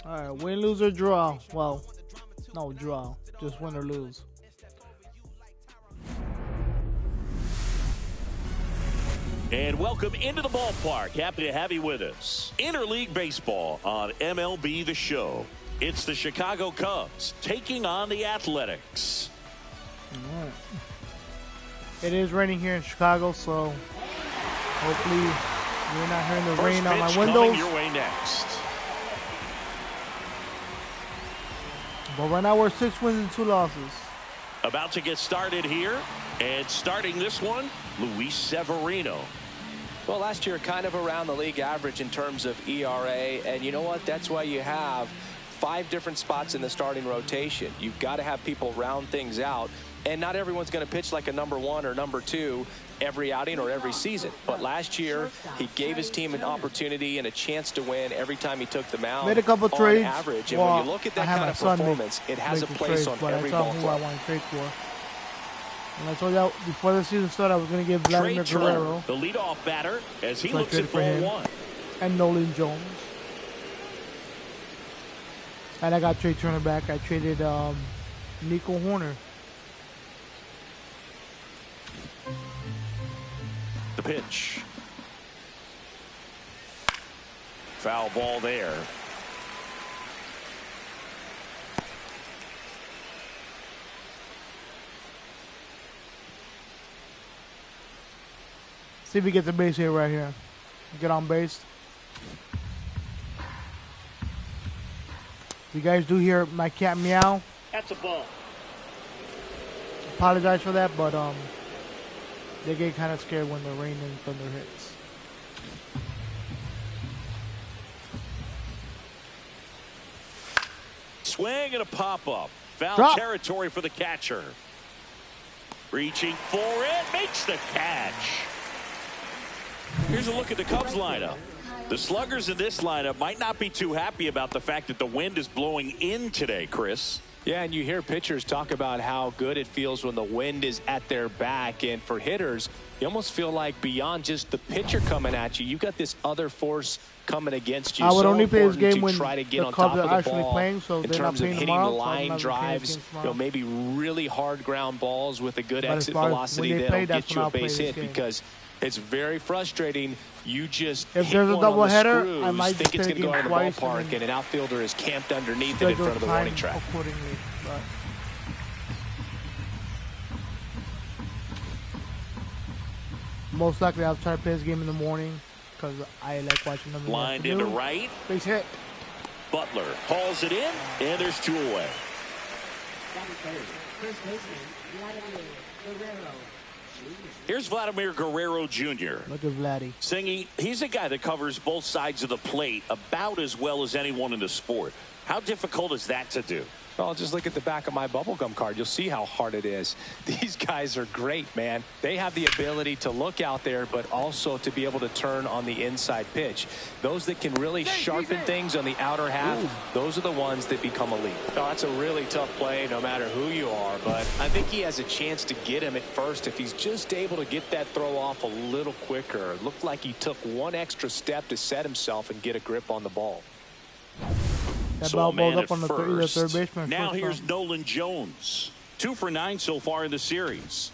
All right, win, lose, or draw. Well, no draw, just win or lose. And welcome into the ballpark. Happy to have you with us. Interleague Baseball on MLB The Show. It's the Chicago Cubs taking on the Athletics. All right. It is raining here in Chicago, so hopefully you're not hearing the rain on my windows. Coming your way next. But right now we're 6 wins and 2 losses. About to get started here. And starting this one, Luis Severino. Well, last year kind of around the league average in terms of ERA. And you know what? That's why you have 5 different spots in the starting rotation. You've got to have people round things out. And not everyone's going to pitch like a number 1 or number 2 every outing or every season. But last year, he gave his team an opportunity and a chance to win every time he took the mound. Made a couple on trades. Average. And well, when you look at that kind of performance, it has a place on every ball club. Who I want to trade for. And I told you before the season started, I was going to give Vladimir Guerrero, the leadoff batter, as he looks at ball 1. And Nolan Jones. And I got Trey Turner back. I traded Nico Horner. The pitch. Foul ball there. See if he gets a base hit right here. Get on base. If you guys do hear my cat meow, That's a ball. apologize for that, but they get kind of scared when the rain and thunder hits. Swing and a pop-up. Foul Drop. territory for the catcher. Reaching for it. Makes the catch. Here's a look at the Cubs lineup. The sluggers in this lineup might not be too happy about the fact that the wind is blowing in today, Chris. Yeah, and you hear pitchers talk about how good it feels when the wind is at their back. And for hitters, you almost feel like beyond just the pitcher coming at you, you've got this other force coming against you. I would so only play this important game to when try to get the on Cubs top are of the actually ball playing, so in they're not terms of playing hitting tomorrow, the so I'm line not gonna play this drives, game tomorrow. maybe really hard ground balls with a good But as exit far as velocity when they that'll play, that's get you when a I'll play base this hit game. because it's very frustrating. You just If hit there's a one on the doubleheader, I screws, might think just it's play going to the go out game of the twice ballpark, and and an outfielder is camped underneath it in front of the warning track. Accordingly, but most likely I'll try to play this game in the morning because I like watching them in the Lined afternoon. into right. Base hit. Butler hauls it in, and there's 2 away. Here's Vladimir Guerrero Jr. Look at Vladdy. Singy, he's a guy that covers both sides of the plate about as well as anyone in the sport. How difficult is that to do? Well, just look at the back of my bubblegum card. You'll see how hard it is. These guys are great, man. They have the ability to look out there, but also to be able to turn on the inside pitch. Those that can really sharpen things on the outer half, those are the ones that become elite. Oh, that's a really tough play no matter who you are, but I think he has a chance to get him at first if he's just able to get that throw off a little quicker. It looked like he took one extra step to set himself and get a grip on the ball. That So ball a man goes at up on the third baseman. Now first here's time. Nolan Jones. 2 for 9 so far in the series.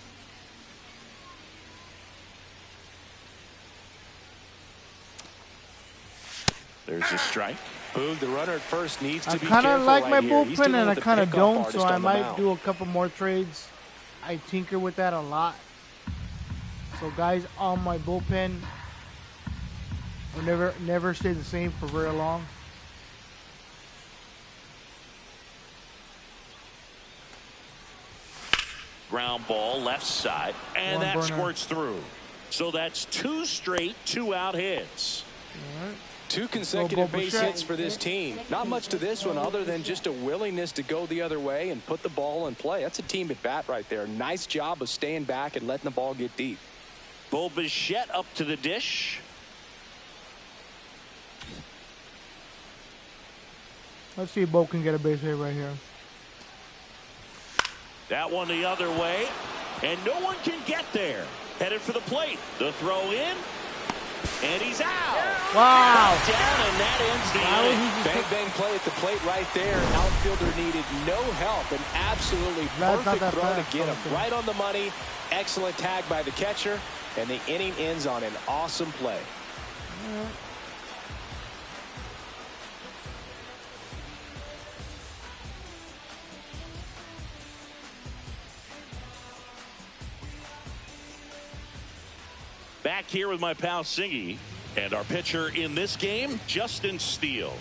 There's a strike. Boog, the runner at first needs to I be kind careful of like right my here. He's bullpen, dealing and I with the kind of pickoff don't, artist so I on the might mound. do a couple more trades. I tinker with that a lot. So guys on my bullpen will never stay the same for very long. Ground ball left side, and One that burner. squirts through. So that's 2 straight 2-out hits. All right. 2 consecutive Bobo base Bichette. hits for this team. Not much to this one other than just a willingness to go the other way and put the ball in play. That's a team at bat right there. Nice job of staying back and letting the ball get deep. Bo Bichette up to the dish. Let's see if Bo can get a base hit right here. That one the other way, and no one can get there. Headed for the plate. The throw in, And he's out. Wow. Down, and that ends the inning. Bang, bang play at the plate right there. Outfielder needed no help. An absolutely perfect throw to get him. Right on the money. Excellent tag by the catcher. And the inning ends on an awesome play. Back here with my pal Singy. And our pitcher in this game, Justin Steele.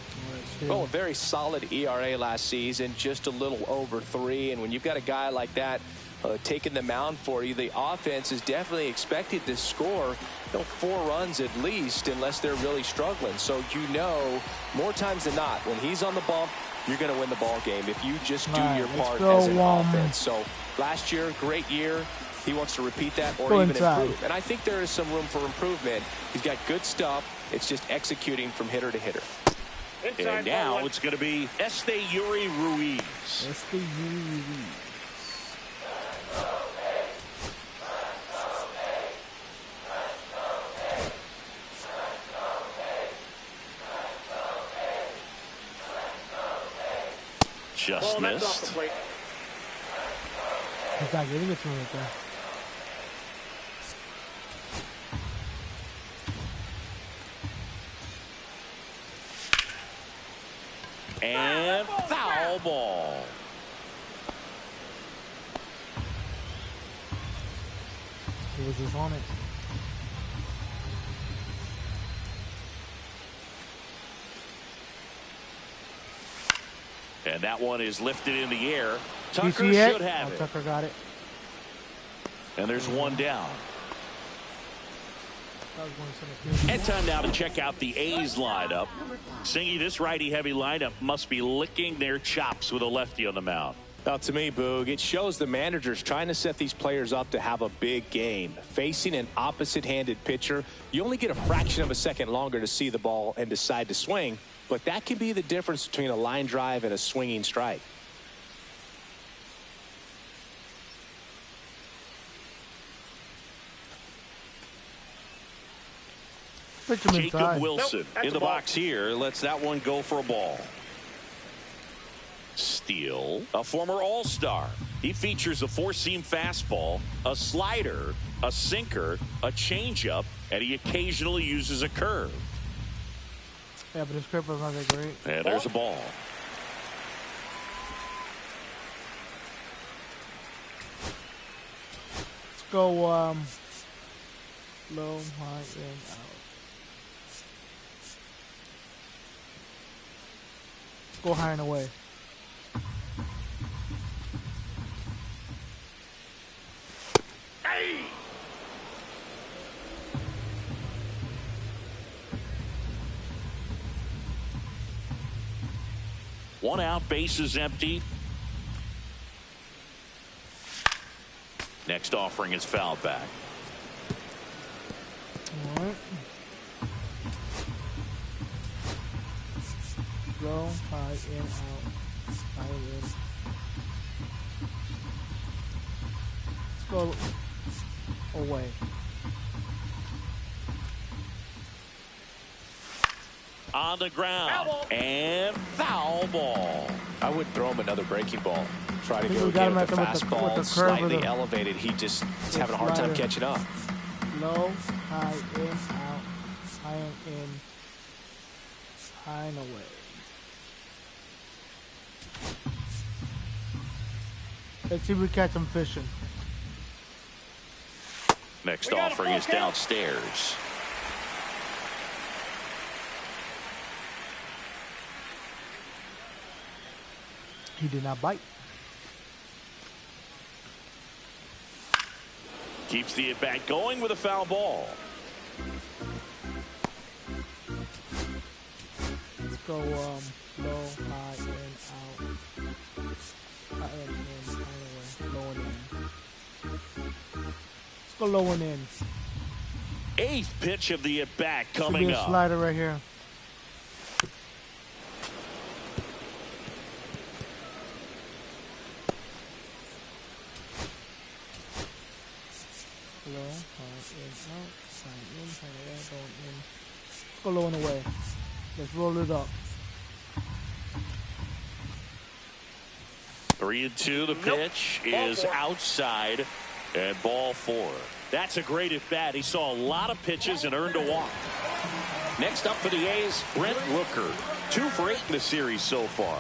Oh, a very solid ERA last season, just a little over 3. And when you've got a guy like that taking the mound for you, the offense is definitely expected to score 4 runs at least, unless they're really struggling. So more times than not, when he's on the bump, you're going to win the ball game if you just do your part as an offense. So last year, great year. He wants to repeat that or even improve. And I think there is some room for improvement. He's got good stuff. It's just executing from hitter to hitter. And now it's going to be Esteury Ruiz. Just missed. He's not giving it to him right there. And foul ball. He was just on it. And that one is lifted in the air. Tucker should have it. Tucker got it. And there's one down. And time now to check out the A's lineup. Singy, this righty-heavy lineup must be licking their chops with a lefty on the mound. Now, to me, Boog, it shows the managers trying to set these players up to have a big game. Facing an opposite-handed pitcher, you only get a fraction of a second longer to see the ball and decide to swing, but that can be the difference between a line drive and a swinging strike. Jacob Wilson in the box here. Lets that one go for a ball. Steele, a former All-Star. He features a 4-seam fastball, a slider, a sinker, a changeup, and he occasionally uses a curve. Yeah, but his curve was not that great. And there's a ball. Let's go low, high, in, out. Go high and away. Hey! One out, base is empty. Next offering is fouled back. All right. Low, high, in, out, high, in. Let's go away. On the ground. And foul ball. I would throw him another breaking ball. Try to think go we got get him him with the fastball with the curve slightly of the- elevated. He just is having a hard time slider. catching up. Low, high, in, out, high and in, high and away. Let's see if we catch him fishing. Next offering is downstairs. He did not bite. Keeps the at-bat going with a foul ball. Let's go low, high, in, out, high and in, high and away, low and in. Let's go low and in. Eighth pitch of the at-bat Should coming be a up. slider right here. Low, high, in, out, high, in, high, away, going in, go low and away. Let's roll it up. 3-2. The pitch is outside, and ball 4. That's a great at bat. He saw a lot of pitches and earned a walk. Next up for the A's, Brent Rooker. 2 for 8 in the series so far. All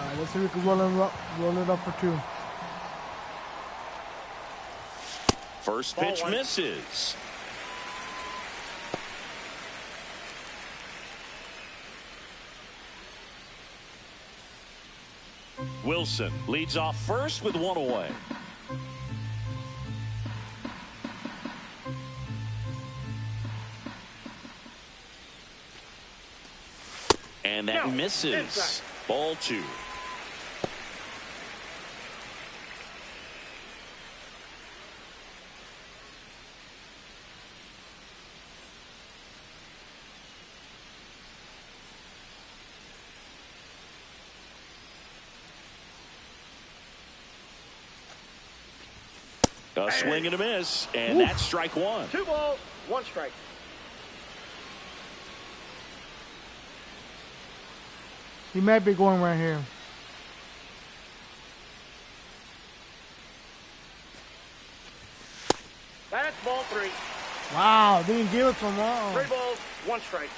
right, let's see if we can roll it up for 2. First pitch misses. Wilson leads off first with 1 away. And that misses. Ball 2. A swing and a miss, and that's strike 1. 2 balls, 1 strike. He might be going right here. That's ball 3. Wow, didn't give it from wrong. 3 balls, 1 strike.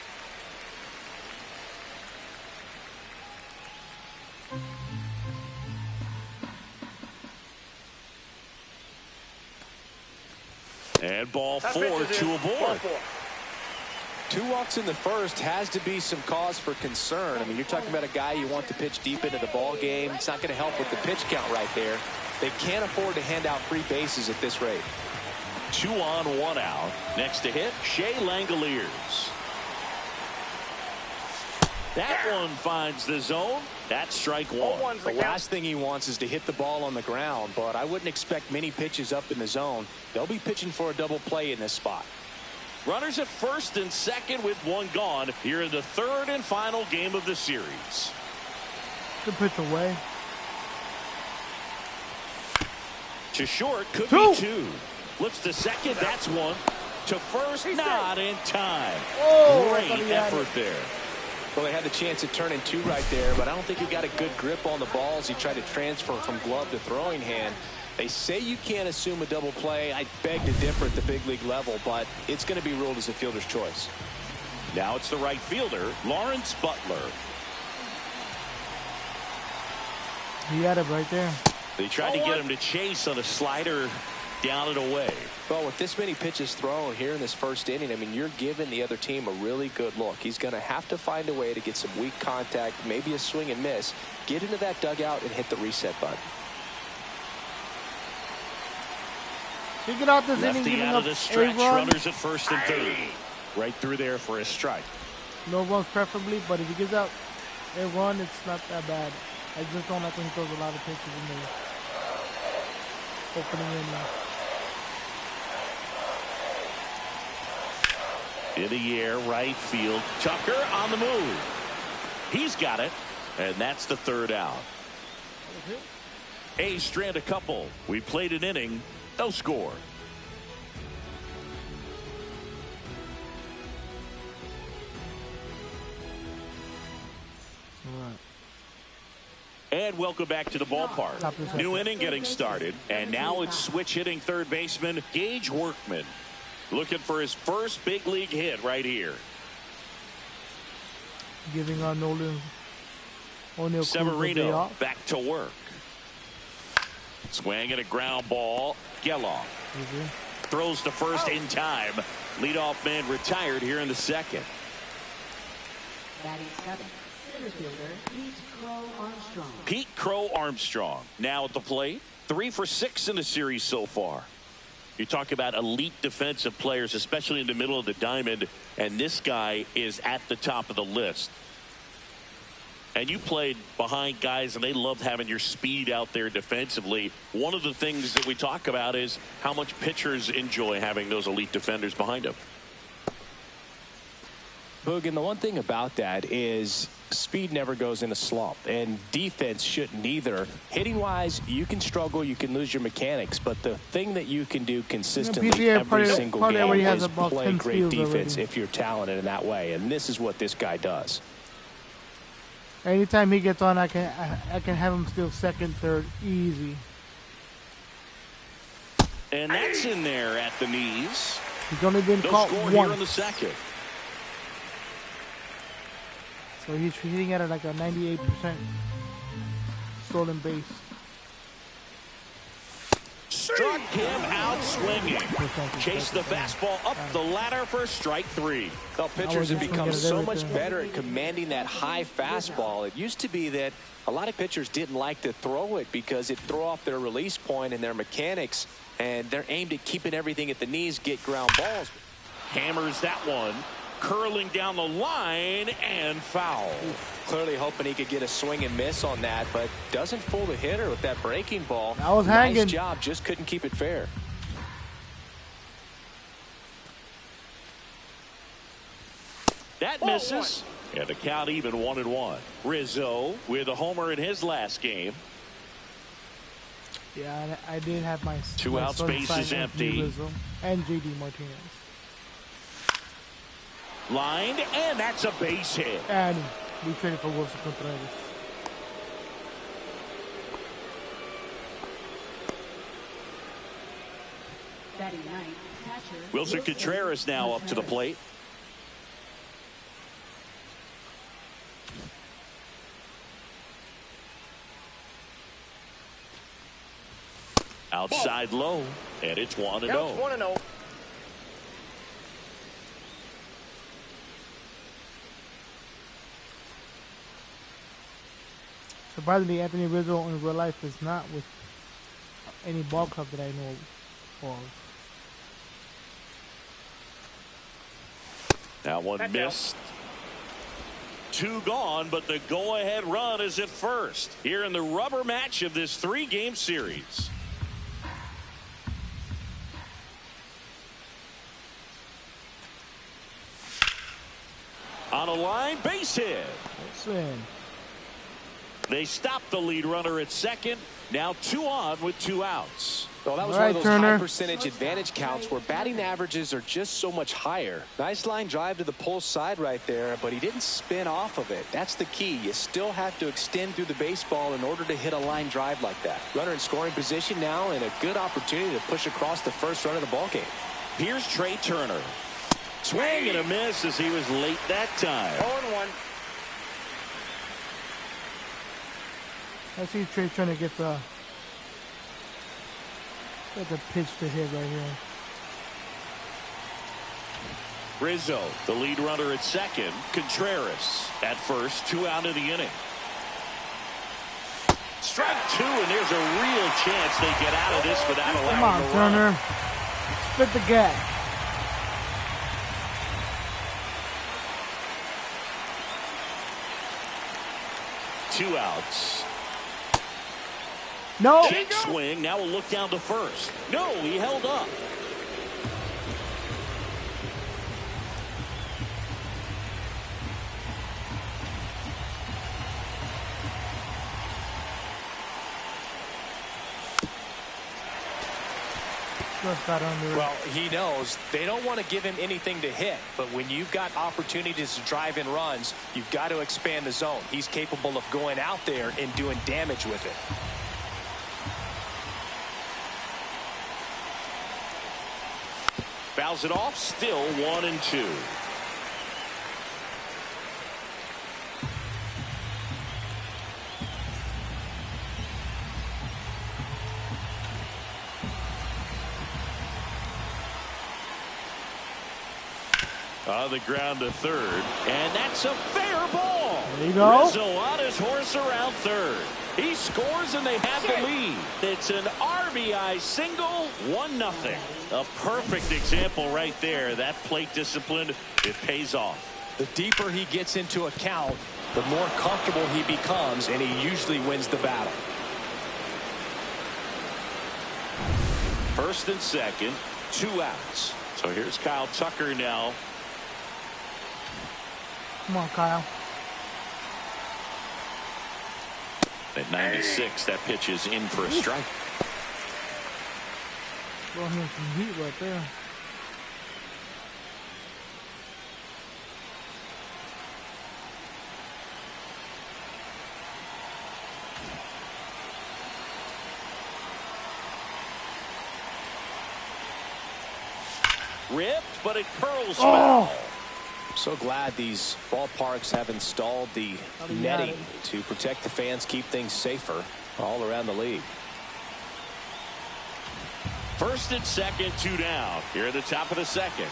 And ball 4 to a board. 2 walks in the first has to be some cause for concern. I mean, you're talking about a guy you want to pitch deep into the ball game. It's not going to help with the pitch count right there. They can't afford to hand out free bases at this rate. 2 on, 1 out. Next to hit, Shea Langoliers. That one finds the zone. That's strike 1. The last thing he wants is to hit the ball on the ground, but I wouldn't expect many pitches up in the zone. They'll be pitching for a double play in this spot. Runners at first and second with 1 gone here in the 3rd and final game of the series. Good pitch away. To short, could be 2. Flips to second, that's 1. To first, not in time. Oh, great effort there. Well, they had the chance of turning 2 right there, but I don't think he got a good grip on the balls. He tried to transfer from glove to throwing hand. They say you can't assume a double play. I beg to differ at the big league level, but it's going to be ruled as a fielder's choice. Now it's the right fielder, Lawrence Butler. He had it right there. They tried to get him to chase on a slider down and away. Well, with this many pitches thrown here in this first inning, I mean, you're giving the other team a really good look. He's going to have to find a way to get some weak contact, maybe a swing and miss, get into that dugout and hit the reset button. He get out this inning Lefty giving out up of the stretch, a run. runners at first and 3rd. Right through there for a strike. No runs preferably, but if he gives out a run, it's not that bad. I just don't like when he throws a lot of pitches in the opening inning. In the air, right field. Tucker on the move. He's got it, and that's the 3rd out. A's strand a couple. We played an inning, no score. And welcome back to the ballpark. New inning getting started, and now it's switch hitting third baseman Gage Workman, looking for his first big league hit right here. Giving on O'Neill Severino back to work. Swing and a ground ball. Geloff throws to first in time. Leadoff man retired here in the 2nd. Batting 7th, center fielder Pete Crow Armstrong. Pete Crow Armstrong now at the plate. 3 for 6 in the series so far. You talk about elite defensive players, especially in the middle of the diamond, and this guy is at the top of the list. And you played behind guys, and they love having your speed out there defensively. One of the things that we talk about is how much pitchers enjoy having those elite defenders behind them. Boog, and the one thing about that is Speed never goes in a slump, and defense shouldn't either. Hitting-wise, you can struggle, you can lose your mechanics, but the thing that you can do consistently every single game is play great defense if you're talented in that way, and this is what this guy does. Anytime he gets on, I can have him steal second, third, easy. And that's in there at the knees. He's only been caught score once. Here in the second. So he's hitting at like a 98% stolen base. Struck him out swinging. Chased the fastball up the ladder for strike 3. Well, pitchers have become so much better at commanding that high fastball. It used to be that a lot of pitchers didn't like to throw it because it threw off their release point and their mechanics, and they're aimed at keeping everything at the knees, get ground balls. Hammers that one. Curling down the line and foul. Clearly hoping he could get a swing and miss on that, but doesn't fool the hitter with that breaking ball. I was hanging. Nice job, just couldn't keep it fair. That misses. And the count even 1-1. Rizzo with a homer in his last game. Yeah, I did have my 2 outs, base is empty. Rizzo and JD Martinez. Lined, and that's a base hit. And we traded for Wilson Contreras. Wilson Contreras now up to the plate. Outside low, and it's 1-0. 1-0. Surprisingly, Anthony Rizzo in real life is not with any ball club that I know of. That one missed. 2 gone, but the go-ahead run is at first here in the rubber match of this 3-game series. On a line, base hit. That's in. They stopped the lead runner at second. Now 2 on with 2 outs. Well, that was one of those Turner. high percentage advantage counts where batting averages are just so much higher. Nice line drive to the pull side right there, but he didn't spin off of it. That's the key. You still have to extend through the baseball in order to hit a line drive like that. Runner in scoring position now and a good opportunity to push across the first run of the ball game. Here's Trey Turner. Swing and a miss as he was late that time. 0-1. I see Trey trying to get the pitch to hit right here. Rizzo, the lead runner at second. Contreras at first. 2 out of the inning. Strike 2, and there's a real chance they get out of this without allowing Come on, a Turner. run. Spit the gap. Two outs. No. Check swing. Now we'll look down to first. No, he held up. Well, he knows they don't want to give him anything to hit, but when you've got opportunities to drive in runs, you've got to expand the zone. He's capable of going out there and doing damage with it. Fouls it off. Still 1-2. On the ground to third, and that's a fair ball. There you go. Rizzo on his horse around third. He scores and they have the lead. It's an RBI single, 1-0. A perfect example right there. That plate discipline, it pays off. The deeper he gets into a count, the more comfortable he becomes, and he usually wins the battle. First and second, 2 outs. So here's Kyle Tucker now. Come on, Kyle. At 96, that pitch is in for a strike. Well, here's some heat right there. Ripped, but it curls Oh! foul. So glad these ballparks have installed the netting to protect the fans, keep things safer all around the league. First and second, 2 down. Here at the top of the second.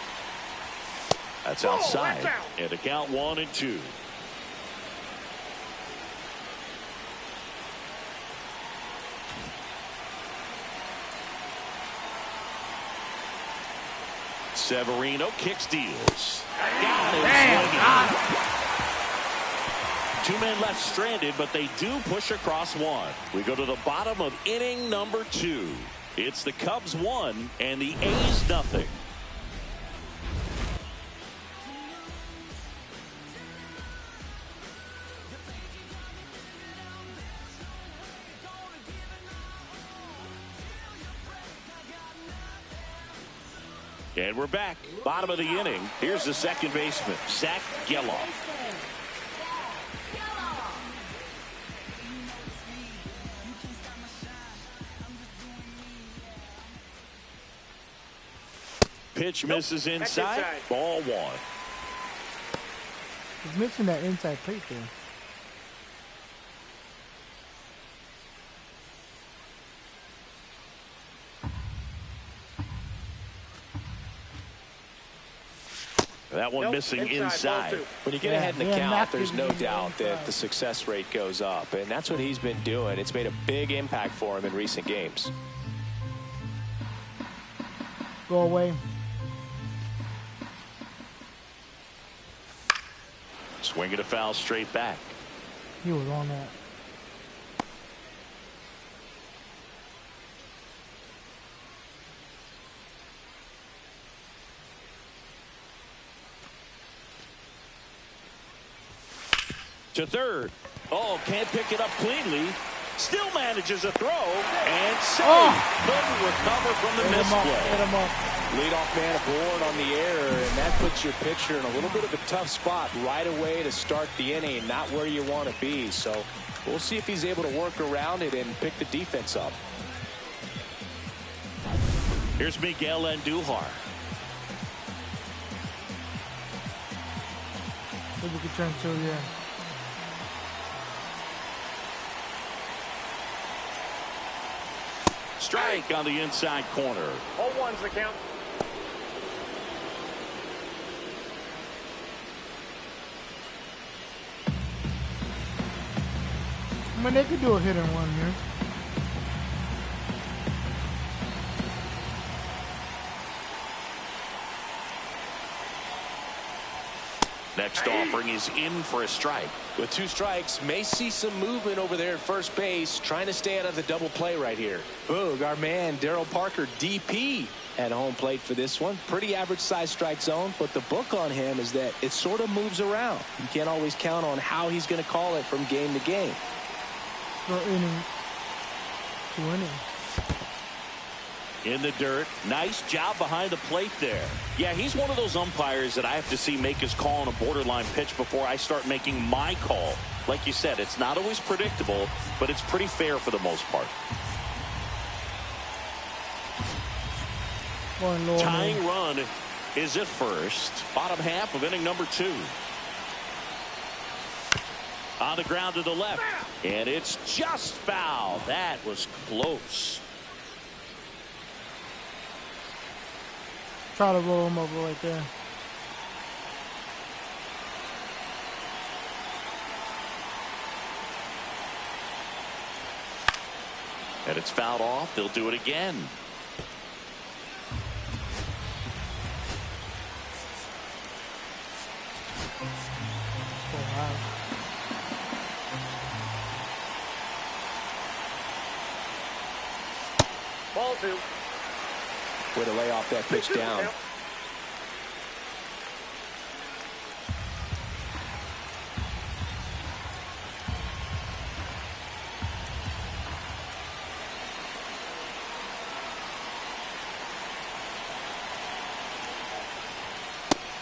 That's outside. That's out. And a count 1-2. Severino kicks, deals. Got it. Two men left stranded, but they do push across one. We go to the bottom of inning number 2. It's the Cubs 1 and the A's nothing. And we're back. Bottom of the inning. Here's the second baseman, Zach Geloff. Pitch misses inside. Ball 1. He's missing that inside plate there. That one missing inside. When you get ahead in the count, there's no doubt that the success rate goes up, and that's what he's been doing. It's made a big impact for him in recent games. Go away. Swing it a foul straight back. He was on that. To third. Oh, can't pick it up cleanly. Still manages a throw. And safe. Couldn't recover from the misplay. Hit him up. Leadoff man aboard on the error, and that puts your pitcher in a little bit of a tough spot right away to start the inning, not where you want to be. So we'll see if he's able to work around it and pick the defense up. Here's Miguel Andujar. See if we can turn to the end. Strike on the inside corner. 0-1's the count. I mean, they could do a hit and run here. Next offering is in for a strike. With 2 strikes, may see some movement over there at first base, trying to stay out of the double play right here. Boog, our man Darryl Parker, DP, at home plate for this one. Pretty average size strike zone, but the book on him is that it sort of moves around. You can't always count on how he's going to call it from game to game. For inning. 2 innings. In the dirt. Nice job behind the plate there. Yeah, he's one of those umpires that I have to see make his call on a borderline pitch before I start making my call. Like you said, it's not always predictable, but it's pretty fair for the most part. Tying run is at first. Bottom half of inning number 2. On the ground to the left. And it's just foul. That was close. Try to roll him over right there. And it's fouled off. They'll do it again. Ball 2. Way to lay off that pitch down.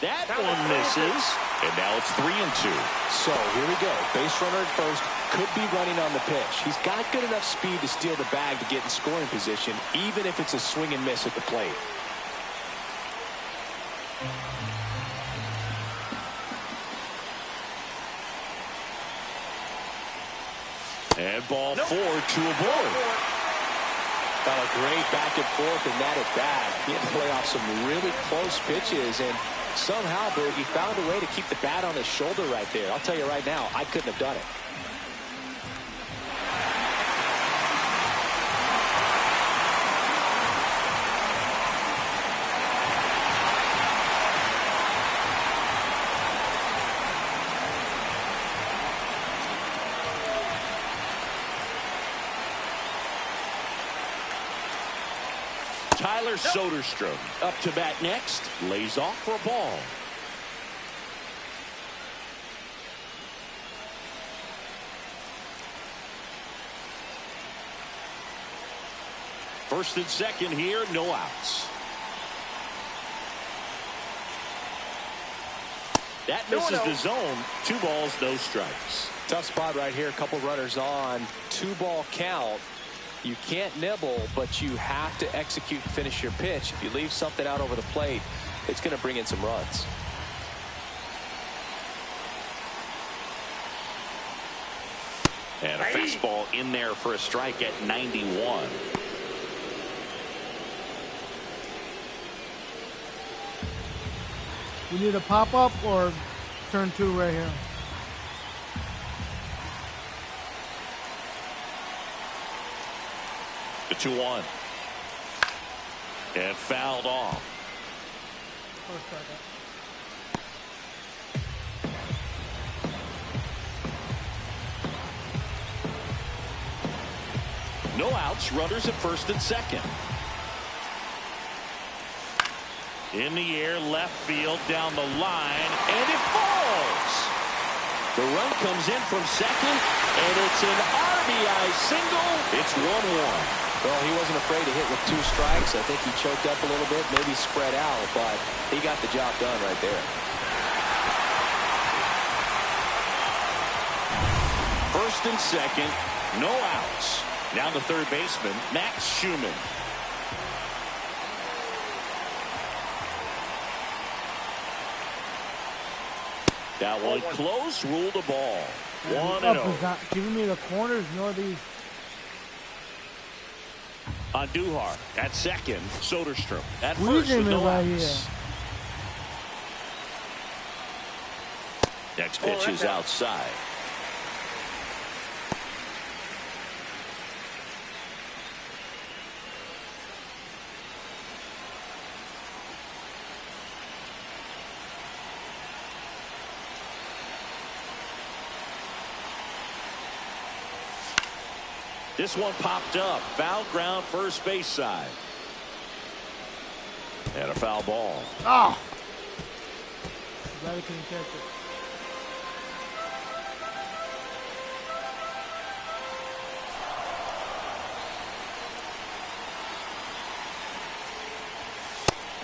That one misses, and now it's 3-2. So here we go. Base runner at first, could be running on the pitch. He's got good enough speed to steal the bag to get in scoring position, even if it's a swing and miss at the plate. And ball 4, 2 aboard. Got a great back and forth in that at bat. He had to play off some really close pitches, and somehow, Bert, he found a way to keep the bat on his shoulder right there. I'll tell you right now, I couldn't have done it. Tyler Soderstrom up to bat next. Lays off for a ball. First and second here, no outs. That misses the zone. 2 balls, no strikes. Tough spot right here. A couple runners on. 2-ball count. You can't nibble, but you have to execute and finish your pitch. If you leave something out over the plate, it's going to bring in some runs. And a fastball in there for a strike at 91. We need a pop-up or turn 2 right here. The 2-1. And fouled off. No outs, runners at first and second. In the air, left field, down the line, and it falls. The run comes in from second, and it's an RBI single. It's 1-1. Well, he wasn't afraid to hit with 2 strikes. I think he choked up a little bit, maybe spread out, but he got the job done right there. First and second, no outs. Now the third baseman, Max Schumann. That one close, ruled a ball. 1-0. Not giving me the corners nor these. On Duhar at second, Soderstrom at Squeeze first with no right outs. Next pitch is outside. This one popped up. Foul ground, first base side. And a foul ball. Oh! Glad he couldn't catch it.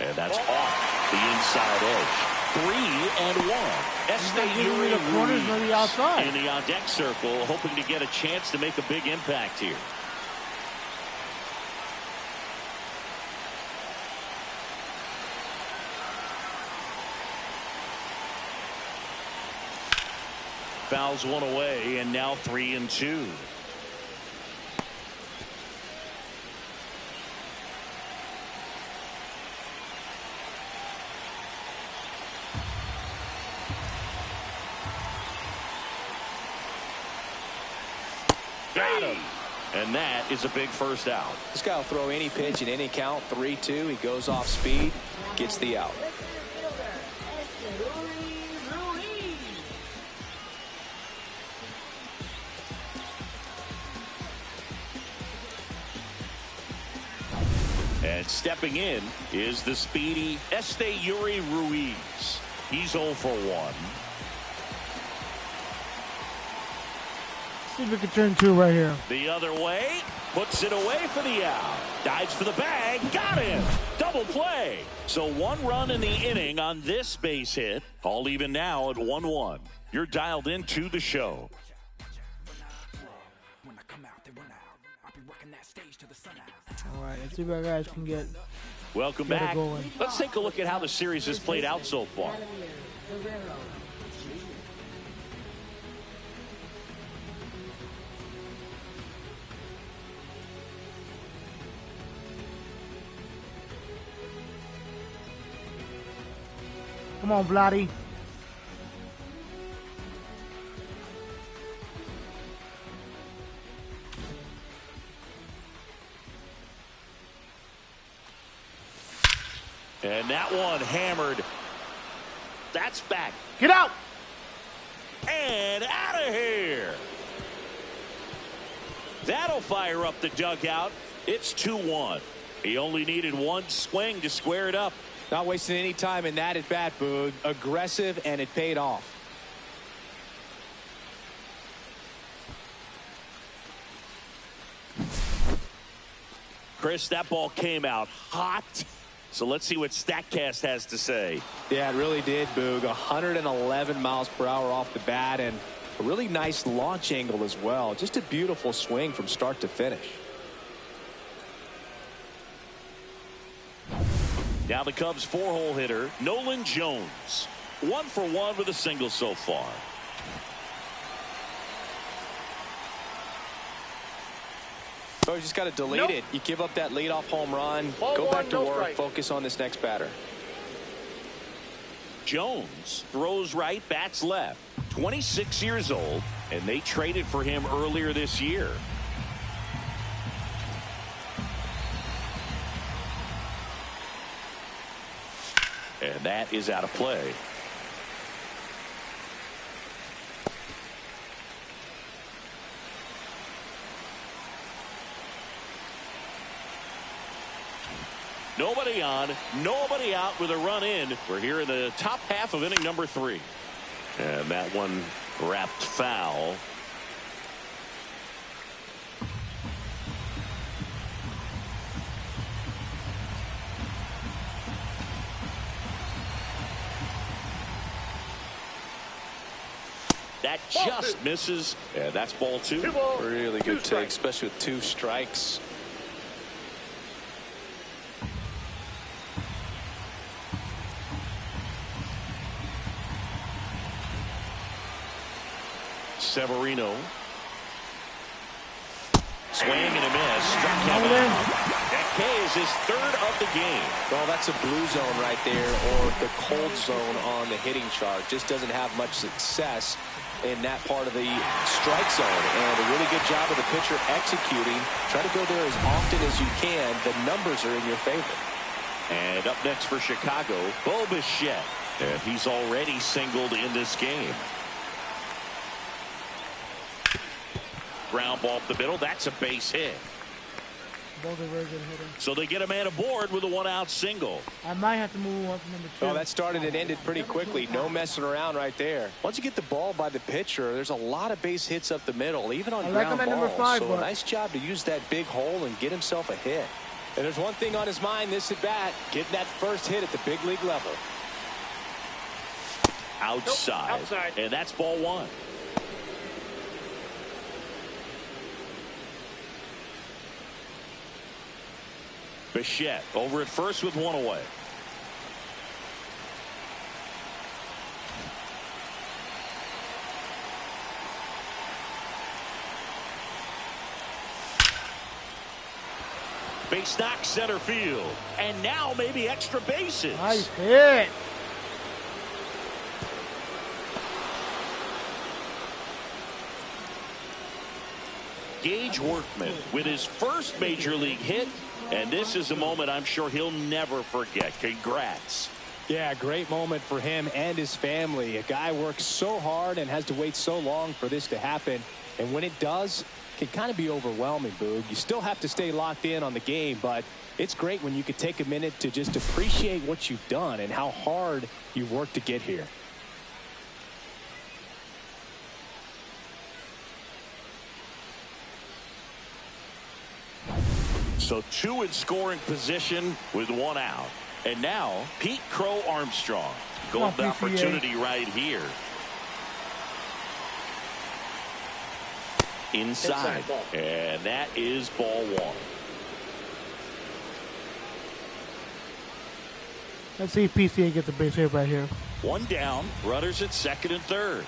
And that's off the inside edge. 3-1. Giving the corners maybe outside. In the on-deck circle, hoping to get a chance to make a big impact here. Fouls one away, and now 3-2. Got him. And that is a big first out. This guy will throw any pitch in any count. 3-2. He goes off speed, gets the out. And stepping in is the speedy Esteury Ruiz. He's 0 for 1. See if we can turn 2 right here. The other way. Puts it away for the out. Dives for the bag. Got him. Double play. So 1 run in the inning on this base hit. All even now at 1-1. You're dialed into the show. All right, let's see if our guys can get. Welcome back. Let's take a look at how the series has played out so far. Come on, Vladdy. And that one hammered. That's back. Get out. And out of here. That'll fire up the dugout. It's 2-1. He only needed 1 swing to square it up. Not wasting any time in that at bat, Boog. Aggressive, and it paid off. Chris, that ball came out hot. So let's see what StatCast has to say. Yeah, it really did, Boog. 111 miles per hour off the bat, and a really nice launch angle as well. Just a beautiful swing from start to finish. Now the Cubs 4-hole hitter, Nolan Jones. 1 for 1 with a single so far. So you just got to delete it. You give up that leadoff home run. Go back to work. Focus on this next batter. Jones throws right, bats left. 26 years old, and they traded for him earlier this year. And that is out of play. Nobody on, nobody out with a run in. We're here in the top half of inning number 3. And that one wrapped foul. That just misses. And that's ball 2. Really good take, especially with 2 strikes. Severino. Swing and a miss. Struck him out. That K is his 3rd of the game. Well, that's a blue zone right there, or the cold zone on the hitting chart. Just doesn't have much success in that part of the strike zone. And a really good job of the pitcher executing. Try to go there as often as you can. The numbers are in your favor. And up next for Chicago, Bo Bichette. And he's already singled in this game. Ground ball up the middle. That's a base hit. Both are very good hitters. So they get a man aboard with a 1-out single. I might have to move on to number 2. Oh, that started and ended pretty quickly. No messing around right there. Once you get the ball by the pitcher, there's a lot of base hits up the middle, even on ground balls. Number 5, so a nice job to use that big hole and get himself a hit. And there's one thing on his mind this at bat, getting that first hit at the big league level. Outside. Outside. And that's ball 1. Bichette over at first with 1 away. Base knock center field. And now maybe extra bases. Nice hit. Gage Workman with his first major league hit. And this is a moment I'm sure he'll never forget. Congrats. Yeah, great moment for him and his family. A guy works so hard and has to wait so long for this to happen. And when it does, it can kind of be overwhelming, Boog. You still have to stay locked in on the game, but it's great when you could take a minute to just appreciate what you've done and how hard you've worked to get here. So 2 in scoring position with 1 out. And now Pete Crow Armstrong. Golden opportunity right here. Inside. And that is ball 1. Let's see if PCA gets a base hit right here. 1 down. Runners at second and third.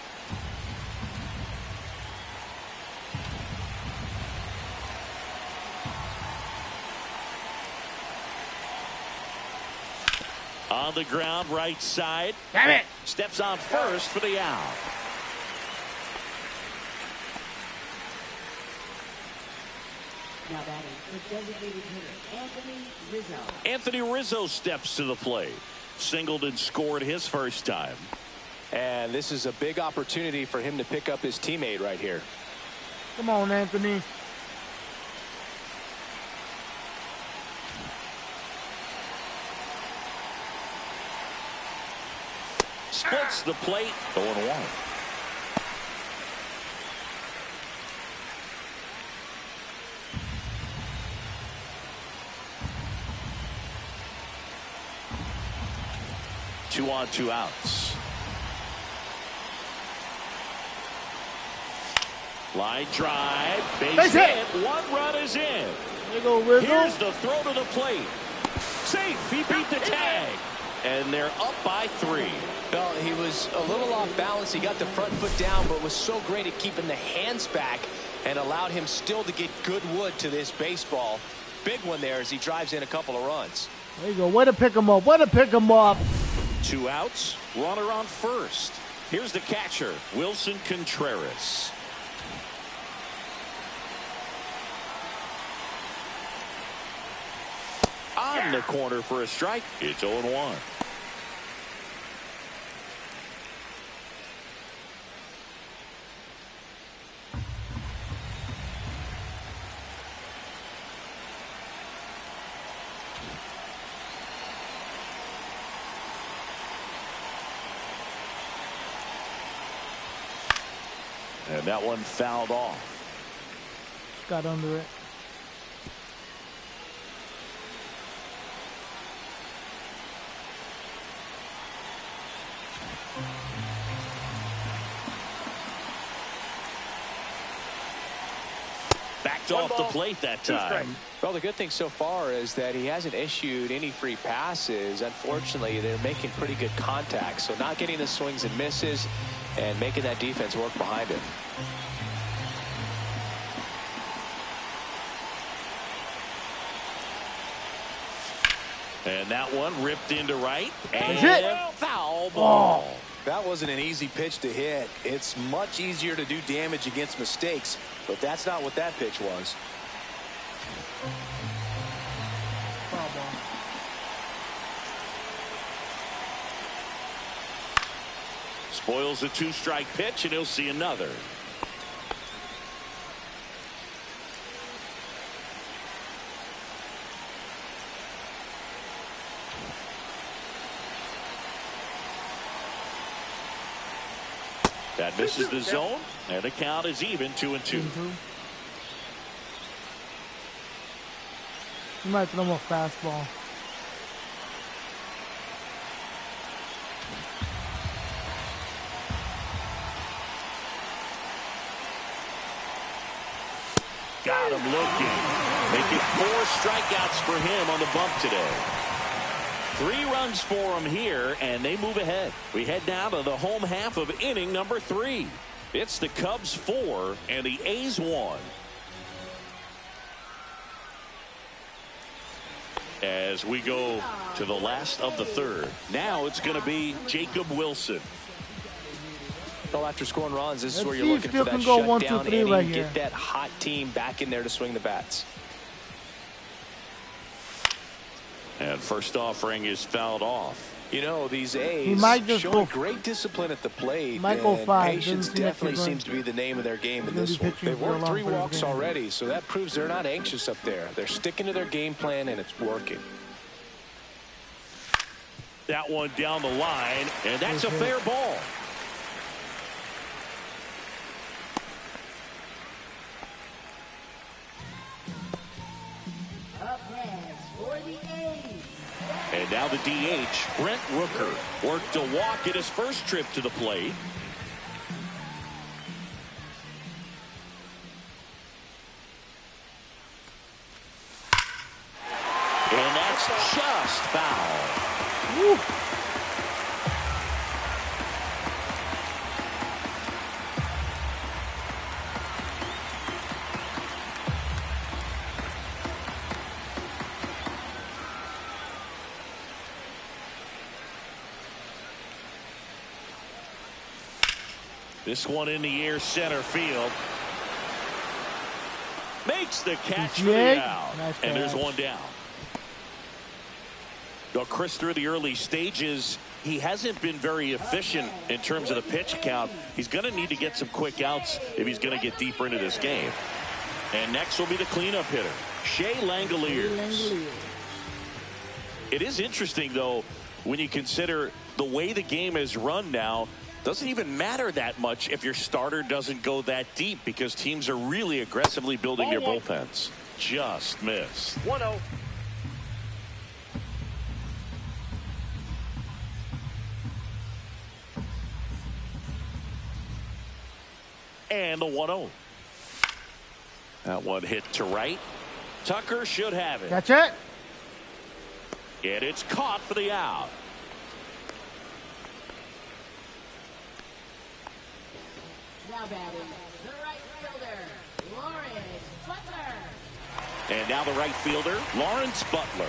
On the ground, right side. Damn it! Steps on first for the out. Now batting the designated hitter, Anthony Rizzo. Anthony Rizzo steps to the plate. Singled and scored his first time. And this is a big opportunity for him to pick up his teammate right here. Come on, Anthony. Splits the plate. 0-1. Two on, 2 outs. Line drive. Base hit. 1 run is in. There you go, Rizzo. Here's the throw to the plate. Safe. He beat the tag. And they're up by 3. Well, he was a little off balance. He got the front foot down, but was so great at keeping the hands back and allowed him still to get good wood to this baseball. Big one there as he drives in a couple of runs. There you go. Way to pick him up. Way to pick him up. 2 outs. Runner on first. Here's the catcher, Wilson Contreras. On the corner for a strike. It's 0-1. And that one fouled off. Got under it. Backed off the plate that time. Well, the good thing so far is that he hasn't issued any free passes. Unfortunately, they're making pretty good contact. So not getting the swings and misses and making that defense work behind him. And that one ripped into right. And foul ball. That wasn't an easy pitch to hit. It's much easier to do damage against mistakes, but that's not what that pitch was. Spoils a 2-strike pitch, and he'll see another. That misses the zone, and the count is even 2-2. You might throw him a fastball. Got him looking. Making 4 strikeouts for him on the bump today. 3 runs for him here, and they move ahead. We head now to the home half of inning number 3. It's the Cubs 4 and the A's 1. As we go to the last of the 3rd. Now it's going to be Jacob Wilson. Well, after scoring runs, this is where Let's you're see looking if for that Phil can go 1, 2, shutdown 3 inning, right here. get that hot team back in there to swing the bats. And first offering is fouled off. You know, these He A's might just showing go- great discipline at the plate. Might go and 5. Patience Doesn't seem like definitely he's going- seems to be the name of their game in gonna this be one. pitching They've for a worked long 3 part of the walks game. already, so that proves they're not anxious up there. They're sticking to their game plan, and it's working. That one down the line, and that's a fair ball. And now the DH, Brent Rooker, worked a walk at his first trip to the plate. And that's just foul. Woo. This one in the air, center field. Makes the catch for the out. Nice and there's catch. one down. Well, Chris, through the early stages, he hasn't been very efficient in terms of the pitch count. He's going to need to get some quick outs if he's going to get deeper into this game. And next will be the cleanup hitter, Shea Langoliers. It is interesting, though, when you consider the way the game is run now. Doesn't even matter that much if your starter doesn't go that deep because teams are really aggressively building their bullpens. Just missed. 1-0. And the 1-0. That one hit to right. Tucker should have it. That's it. And it's caught for the out. Now batting, the right fielder, Lawrence Butler. And now the right fielder, Lawrence Butler.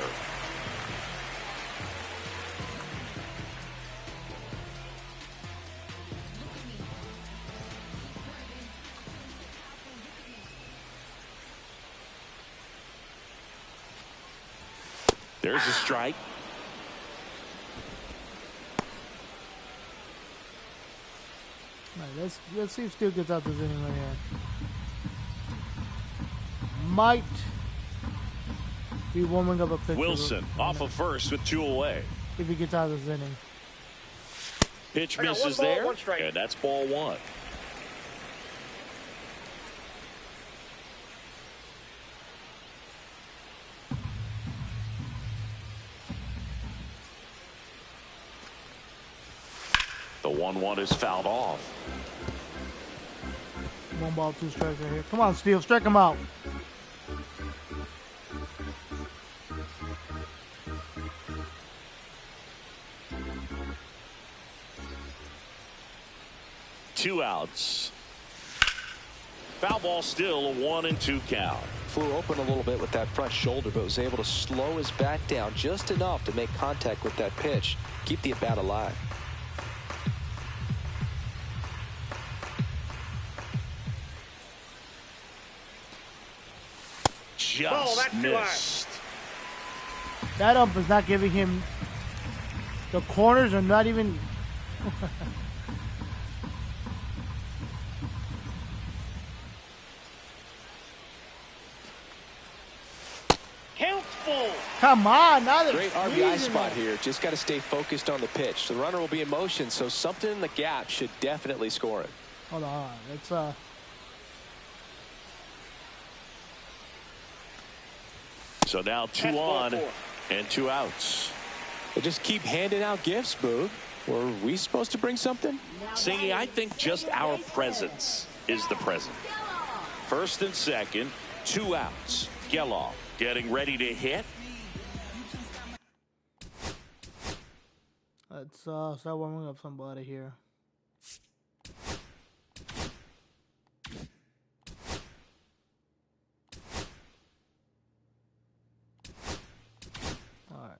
There's a strike. All right, let's see if Steele gets out this inning right here. Might be warming up a pitch. Wilson off of first with 2 away. If he gets out of this inning. Pitch I got misses 1 ball, there, 1 strike. and that's ball 1. The 1-1 is fouled off. 1 ball, 2 strikes right here. Come on, Steele, strike him out. Two outs. Foul ball still, a 1-2 count. Flew open a little bit with that front shoulder, but was able to slow his bat down just enough to make contact with that pitch. Keep the at-bat alive. Just that's too missed. That ump is not giving him. The corners are not even. Count full. Come on, now they're Great RBI squeezing spot it. here. Just got to stay focused on the pitch. The runner will be in motion, so something in the gap should definitely score it. Hold on, it's So now 2 That's ball on 4. and 2 outs. They just keep handing out gifts, Boog. Were we supposed to bring something? Singing, I think just our presence is the present. First and second, 2 outs. Geloff getting ready to hit. let's start warming up somebody here. All right.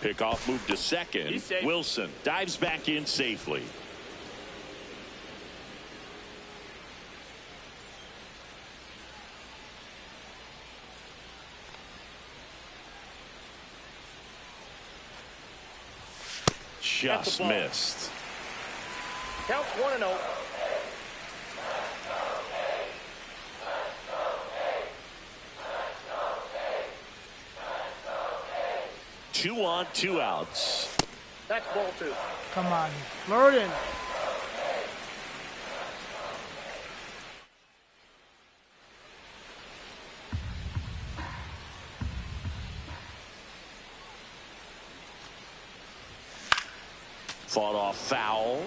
Pickoff moved to second. He's safe. Wilson dives back in safely. Just ball. missed. Counts 1-0. Two on, 2 outs. That's ball 2. Come on, Flirting. Fought off foul.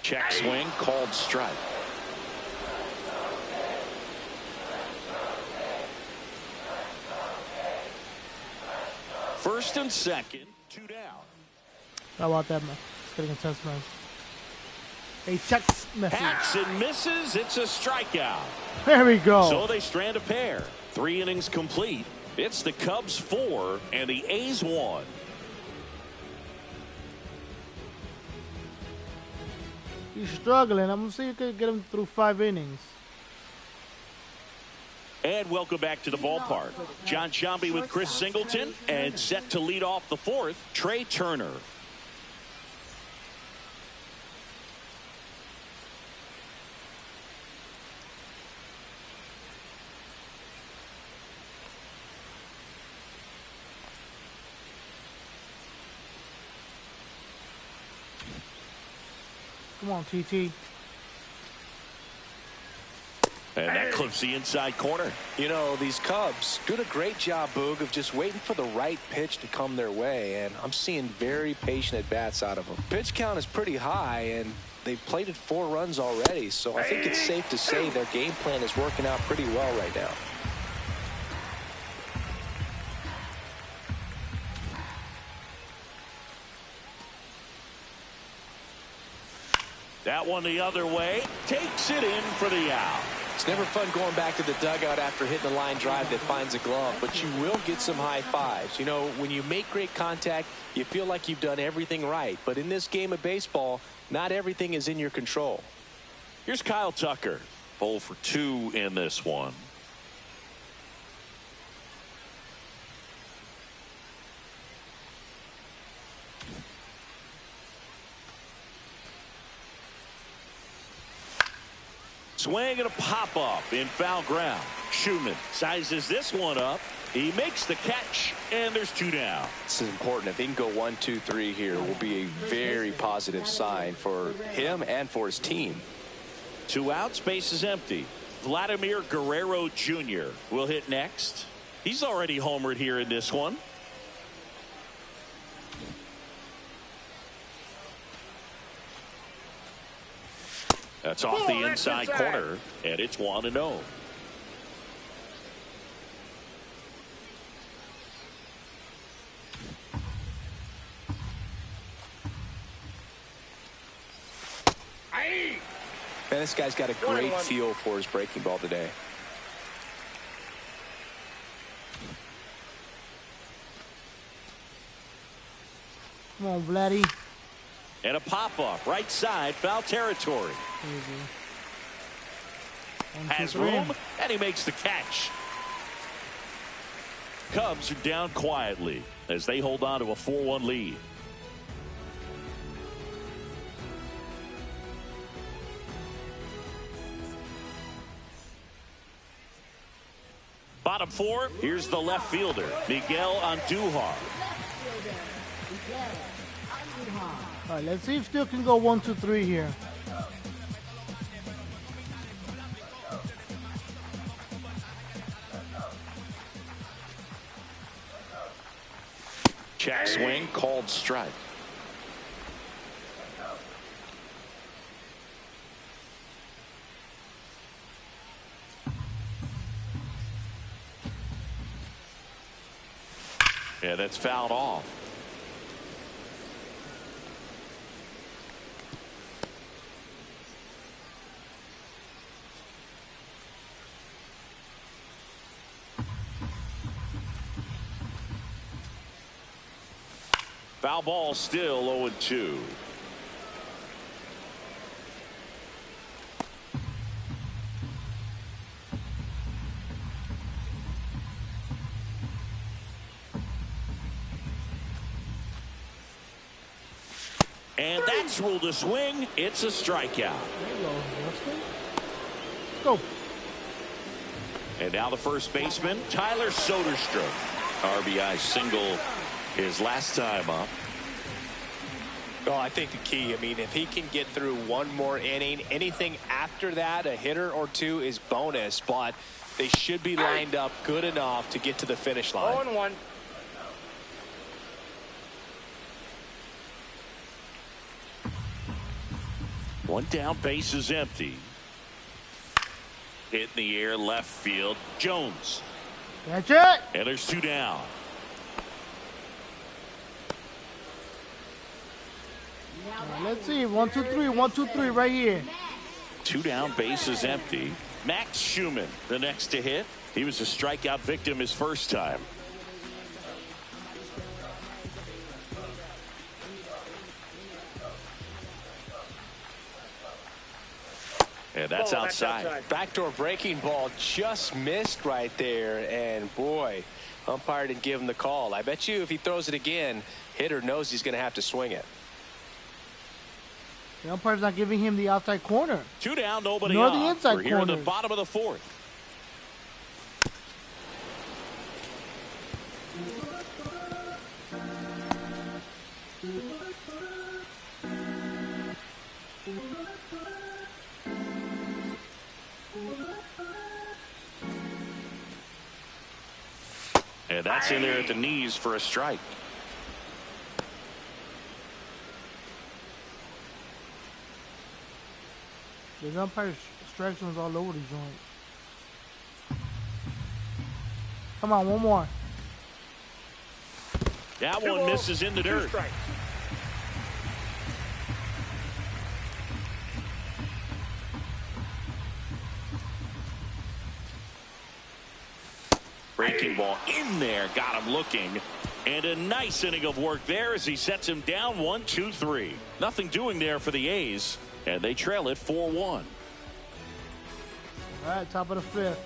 Check swing, called strike. First and second, 2 down. How about that, man? It's getting a test match. A checks message. Hacks and misses. It's a strikeout. There we go. So they strand a pair. 3 innings complete. It's the Cubs 4 and the A's 1. He's struggling. I'm going to see if you can get him through 5 innings. And welcome back to the ballpark. John Shambi with Chris Singleton, and set to lead off the 4th, Trey Turner. Come on, TT. And that clips the inside corner. You know, these Cubs doing a great job, Boog, of just waiting for the right pitch to come their way, and I'm seeing very patient at-bats out of them. Pitch count is pretty high, and they've plated 4 runs already, so I think it's safe to say their game plan is working out pretty well right now. That one the other way. Takes it in for the out. It's never fun going back to the dugout after hitting a line drive that finds a glove, but you will get some high fives. You know, when you make great contact, you feel like you've done everything right. But in this game of baseball, not everything is in your control. Here's Kyle Tucker. 0 for 2 in this one. Swing and a pop-up in foul ground. Schumann sizes this one up. He makes the catch, and there's 2 down. This is important. If he can go 1, 2, 3 here, it will be a very positive sign for him and for his team. 2 outs, base is empty. Vladimir Guerrero Jr. will hit next. He's already homered here in this one. That's off the inside corner, and it's 1-0. Man, this guy's got a great feel for his breaking ball today. Come on, Vladdy. And a pop-up, right side, foul territory. Has room, and he makes the catch. Cubs are down quietly as they hold on to a 4-1 lead. Bottom 4, here's the left fielder, Miguel Andujar. All right, let's see if still can go 1, 2, 3 here. Check swing, called strike. Yeah, that's fouled off. Foul ball, still 0-2. And that's ruled a swing. It's a strikeout. There you go. Let's go. And now the first baseman, Tyler Soderstrom. RBI single his last time up. Well, I think the key, I mean, if he can get through one more inning, anything after that, a hitter or two is bonus, but they should be lined up good enough to get to the finish line. 0-1. One down, base is empty. Hit in the air, left field. Jones. That's it. And there's 2 down. Let's see. 1, 2, 3. 1, 2, 3 right here. 2 down, base is empty. Max Schumann, the next to hit. He was a strikeout victim his first time. And that's outside. Backdoor breaking ball just missed right there. And boy, umpire didn't give him the call. I bet you if he throws it again, hitter knows he's going to have to swing it. The umpire's not giving him the outside corner. 2 down, nobody Nor on. the inside We're here in the corners. bottom of the 4th. And that's in there at the knees for a strike. The umpire strike zone's all over the joint. Come on, one more. That one misses in the dirt. Breaking ball in there, got him looking. And a nice inning of work there as he sets him down 1, 2, 3. Nothing doing there for the A's, and they trail it 4-1. All right, top of the 5th.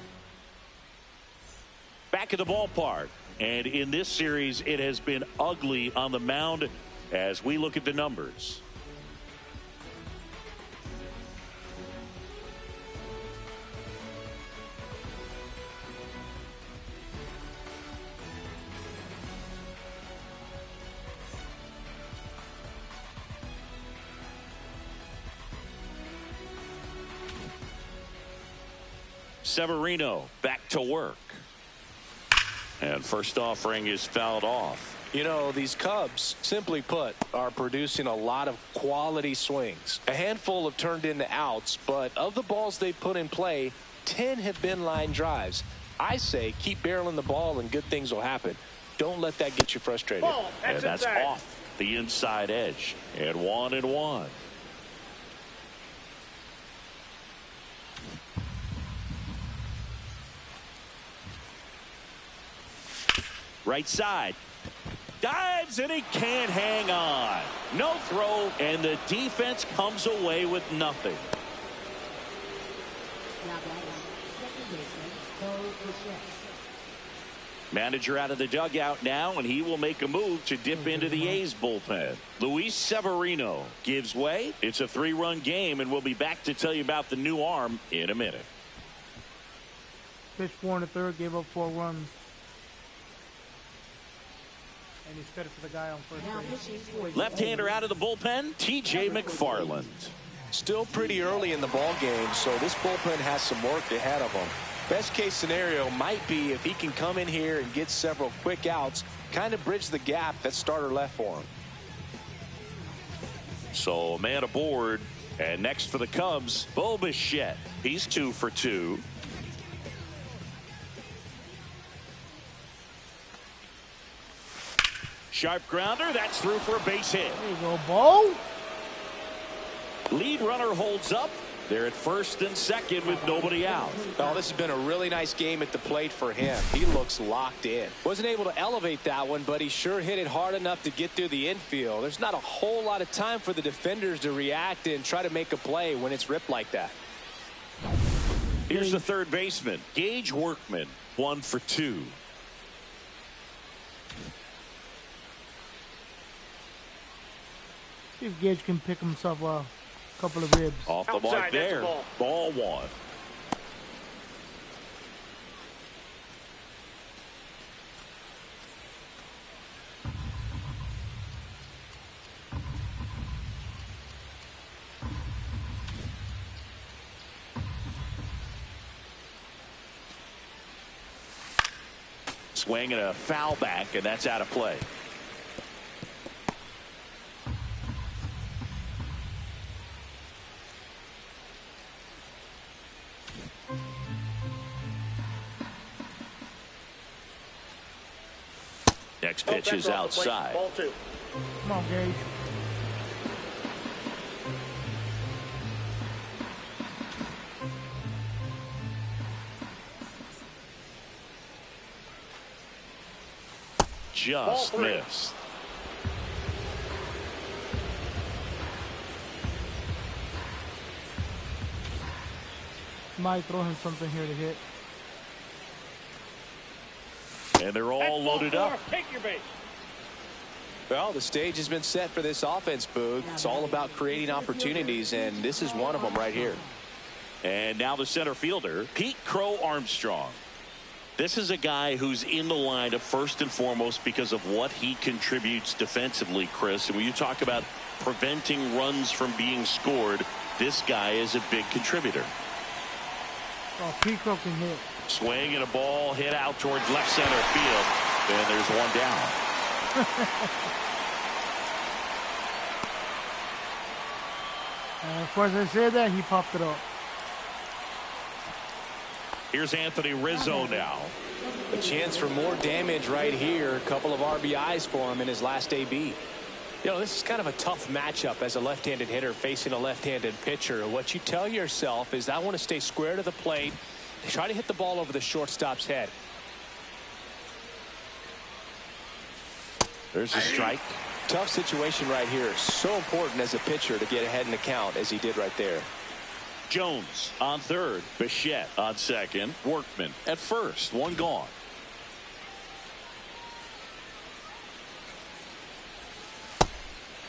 Back at the ballpark, and in this series it has been ugly on the mound as we look at the numbers. Severino back to work. And first offering is fouled off. You know, these Cubs, simply put, are producing a lot of quality swings. A handful have turned into outs, but of the balls they put in play, 10 have been line drives. I say keep barreling the ball and good things will happen. Don't let that get you frustrated. Ball, And that's inside. off the inside edge. And 1-1. Right side. Dives and he can't hang on. No throw, and the defense comes away with nothing. Now batting, second baseman, Bo Bichette. Manager out of the dugout now, and he will make a move to dip into the A's bullpen. Luis Severino gives way. It's a 3-run game, and we'll be back to tell you about the new arm in a minute. Pitched 4 in the 3rd, gave up 4 runs. And he's fed it to the guy on first Now base. pitching for the Left-hander out of the bullpen, T.J. McFarland. Still pretty early in the ball game, so this bullpen has some work ahead of them. Best case scenario might be if he can come in here and get several quick outs, kind of bridge the gap that starter left for him. So a man aboard, and next for the Cubs, Bo Bichette. He's 2 for 2. Sharp grounder, that's through for a base hit. There you go, Bo. Lead runner holds up. They're at first and second with nobody out. Oh, this has been a really nice game at the plate for him. He looks locked in. Wasn't able to elevate that one, but he sure hit it hard enough to get through the infield. There's not a whole lot of time for the defenders to react and try to make a play when it's ripped like that. Here's the third baseman, Gage Workman, 1 for 2. See if Gage can pick himself a couple of ribs. Off the mark Outside, that's a there. ball. Ball 1. Swing and a foul back, and that's out of play. Next pitch is outside. Ball 2. Come on, Gage. Just missed. Might throw him something here to hit. And they're all loaded up. Take your base. Well, the stage has been set for this offense, Boog. It's all about creating opportunities, and this is one of them right here. And now the center fielder, Pete Crow Armstrong. This is a guy who's in the lineup first and foremost because of what he contributes defensively, Chris. And when you talk about preventing runs from being scored, this guy is a big contributor. Oh, Pete Crow can hit. Swing and a ball hit out towards left center field. And there's one down. And of course, I said that, he popped it up. Here's Anthony Rizzo now. A chance for more damage right here. A couple of RBIs for him in his last AB. You know, this is kind of a tough matchup as a left-handed hitter facing a left-handed pitcher. What you tell yourself is, I want to stay square to the plate, try to hit the ball over the shortstop's head. There's a strike. Tough situation right here. So important as a pitcher to get ahead in the count as he did right there. Jones on third. Bichette on second. Workman at first. One gone.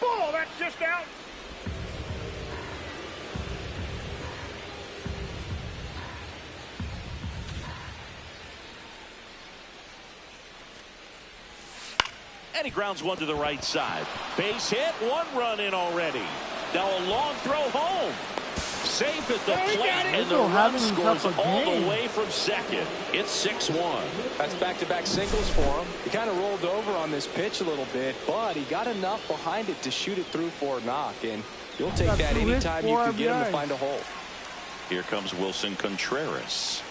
Oh, that's just out. And he grounds one to the right side. Base hit. One run in already. Now a long throw home. Safe at the plate, and the run scores all the way from second. It's 6-1. That's back-to-back singles for him. He kind of rolled over on this pitch a little bit, but he got enough behind it to shoot it through for a knock, and you'll take that anytime you can get him to find a hole. Here comes Wilson Contreras.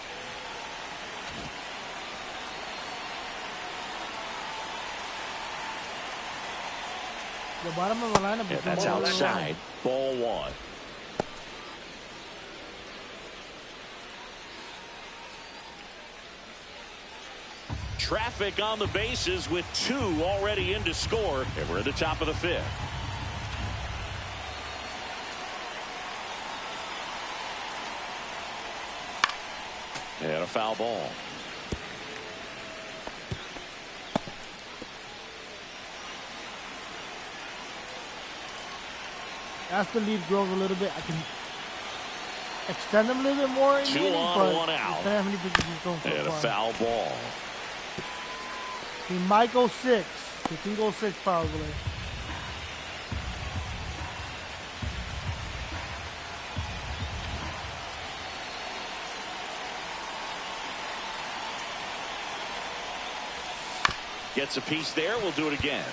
The bottom of the lineup. Yeah, that's outside. Ball 1. Traffic on the bases with 2 already in to score, and we're at the top of the 5th. And a foul ball. As the lead grows a little bit, I can extend them a little bit more. 2 on, 1 out. And a foul ball. He might go 6. He can go 6 probably. Gets a piece there. We'll do it again.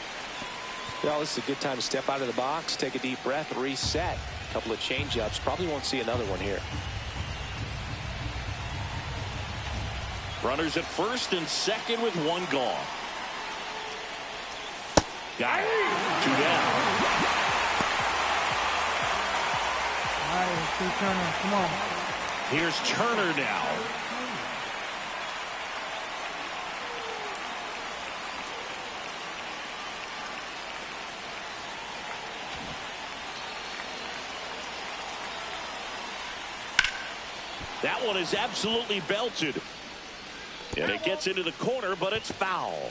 Well, this is a good time to step out of the box, take a deep breath, reset. A couple of change-ups. Probably won't see another one here. Runners at first and second with 1 gone. Got it. 2 down. All right, let's see Turner. Come on. Here's Turner now. That one is absolutely belted. And it gets into the corner, but it's foul.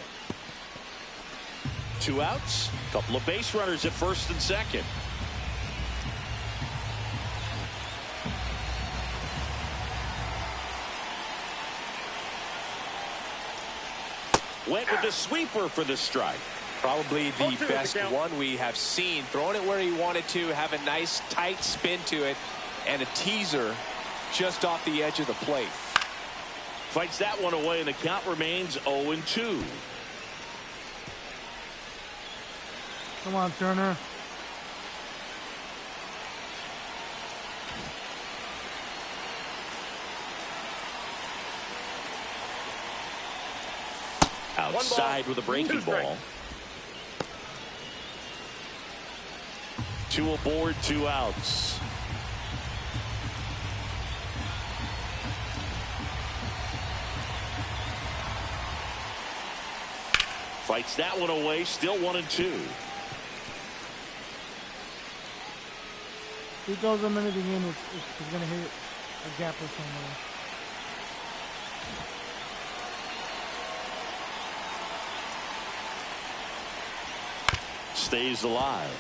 2 outs. Couple of base runners at first and second. Went with the sweeper for the strike. Probably the best one we have seen. Throwing it where he wanted to, have a nice tight spin to it, and a teaser just off the edge of the plate. Fights that one away, and the count remains 0-2. Come on, Turner. Outside with a breaking ball. 2 aboard, 2 outs. Fights that one away, still 1-2. If he throws him anything in, it's going to hit a gap or somewhere. Stays alive.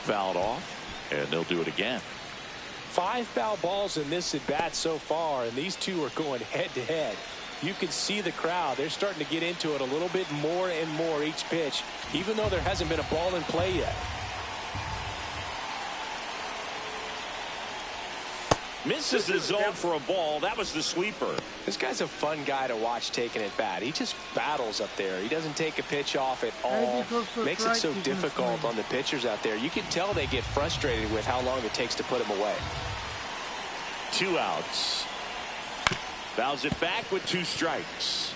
Fouled off, and they'll do it again. 5 foul balls in this at bat so far, and these two are going head to head. You can see the crowd. They're starting to get into it a little bit more and more each pitch, even though there hasn't been a ball in play yet. Misses the zone for a ball. That was the sweeper. This guy's a fun guy to watch taking at bat. He just battles up there. He doesn't take a pitch off at all. Makes it so difficult on the pitchers out there. You can tell they get frustrated with how long it takes to put him away. 2 outs. Fouls it back with 2 strikes.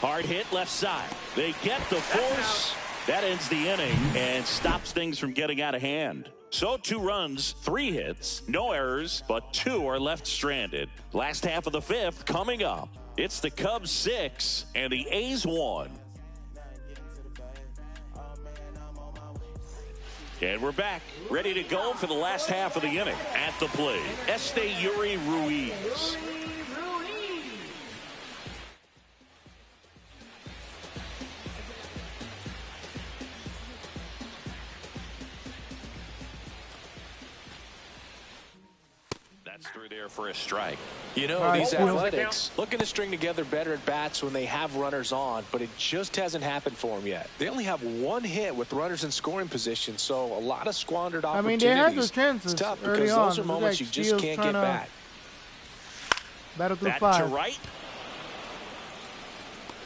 Hard hit left side. They get the force. That ends the inning and stops things from getting out of hand. So 2 runs, 3 hits, no errors, but 2 are left stranded. Last half of the 5th coming up. It's the Cubs 6 and the A's 1. And we're back, ready to go for the last half of the inning. At the plate, Yuri Ruiz. Through there for a strike. You know, these Athletics looking to string together better at bats when they have runners on, but it just hasn't happened for them yet. They only have 1 hit with runners in scoring position, so a lot of squandered opportunities. I mean, they had their chances. It's tough because those are moments you just can't get back. Battle through Back 5. to right.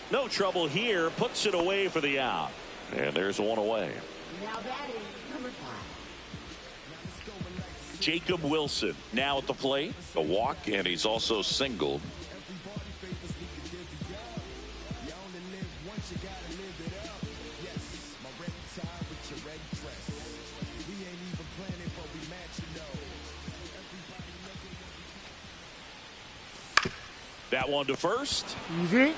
No trouble here. Puts it away for the out. And there's 1 away. Now batting number 5. Jacob Wilson now at the plate. A walk, and he's also singled. That one to first. Easy.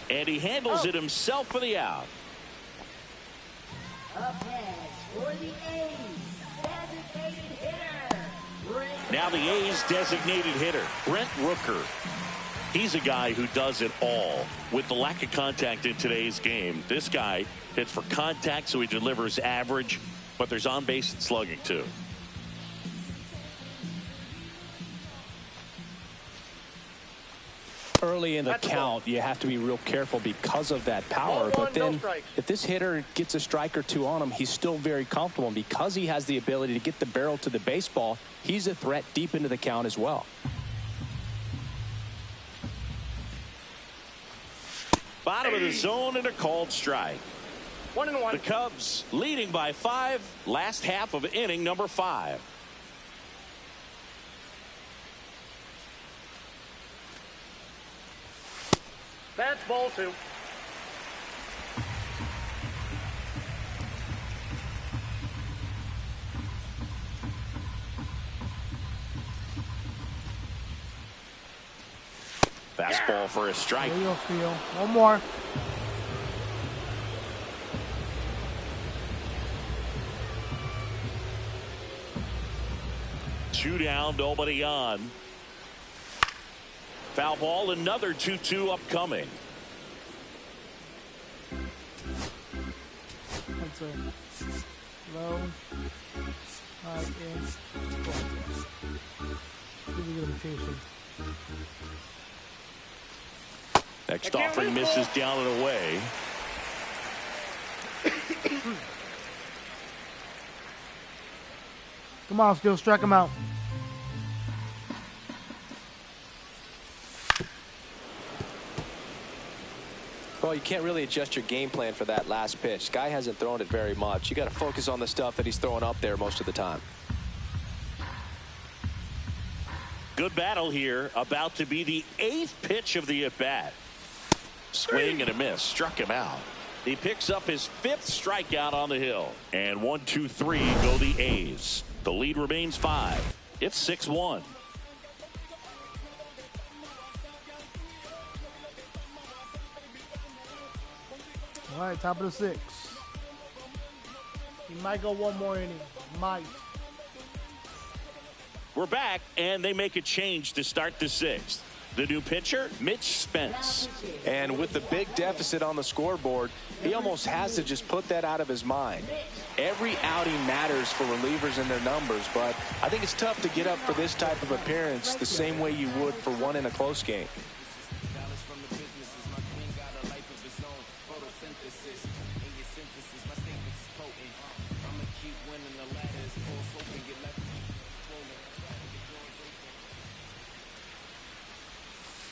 And he handles it himself for the out. Up next for the A's, designated hitter, Now the A's designated hitter, Brent Rooker. He's a guy who does it all. With the lack of contact in today's game, this guy hits for contact, so he delivers average, but there's on-base and slugging too. Early in the count, you have to be real careful because of that power. But then if this hitter gets a strike or 2 on him, he's still very comfortable. And because he has the ability to get the barrel to the baseball, he's a threat deep into the count as well. Bottom of the zone and a called strike. 1-1. The Cubs leading by 5. Last half of inning number 5. That's ball 2. Fastball for a strike. There you go, Theo. One more. Two down, nobody on. Foul ball, another 2-2 upcoming. That's a low, high, in, really good imitation. Next offering misses down and away. Come on, still strike him out. Well, you can't really adjust your game plan for that last pitch. Guy hasn't thrown it very much. You got to focus on the stuff that he's throwing up there most of the time. Good battle here. About to be the 8th pitch of the at-bat. Swing and a miss. Struck him out. He picks up his 5th strikeout on the hill. And 1-2-3 go the A's. The lead remains 5. It's 6-1. All right, top of the 6th. He might go one more inning. Might. We're back, and they make a change to start the 6th. The new pitcher, Mitch Spence. And with the big deficit on the scoreboard, he almost has to just put that out of his mind. Every outing matters for relievers and their numbers, but I think it's tough to get up for this type of appearance the same way you would for one in a close game.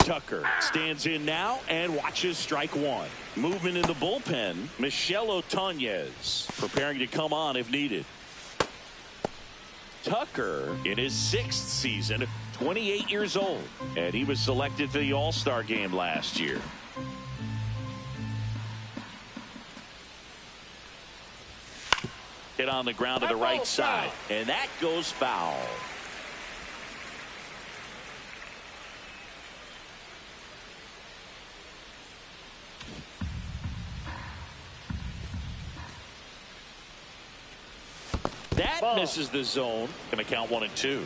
Tucker stands in now and watches strike one. Movement in the bullpen. Michel Otonez preparing to come on if needed. Tucker in his 6th season, 28 years old, and he was selected to the All-Star game last year. Hit on the ground to the right side, and that goes foul. That misses the zone. Going to count 1 and 2.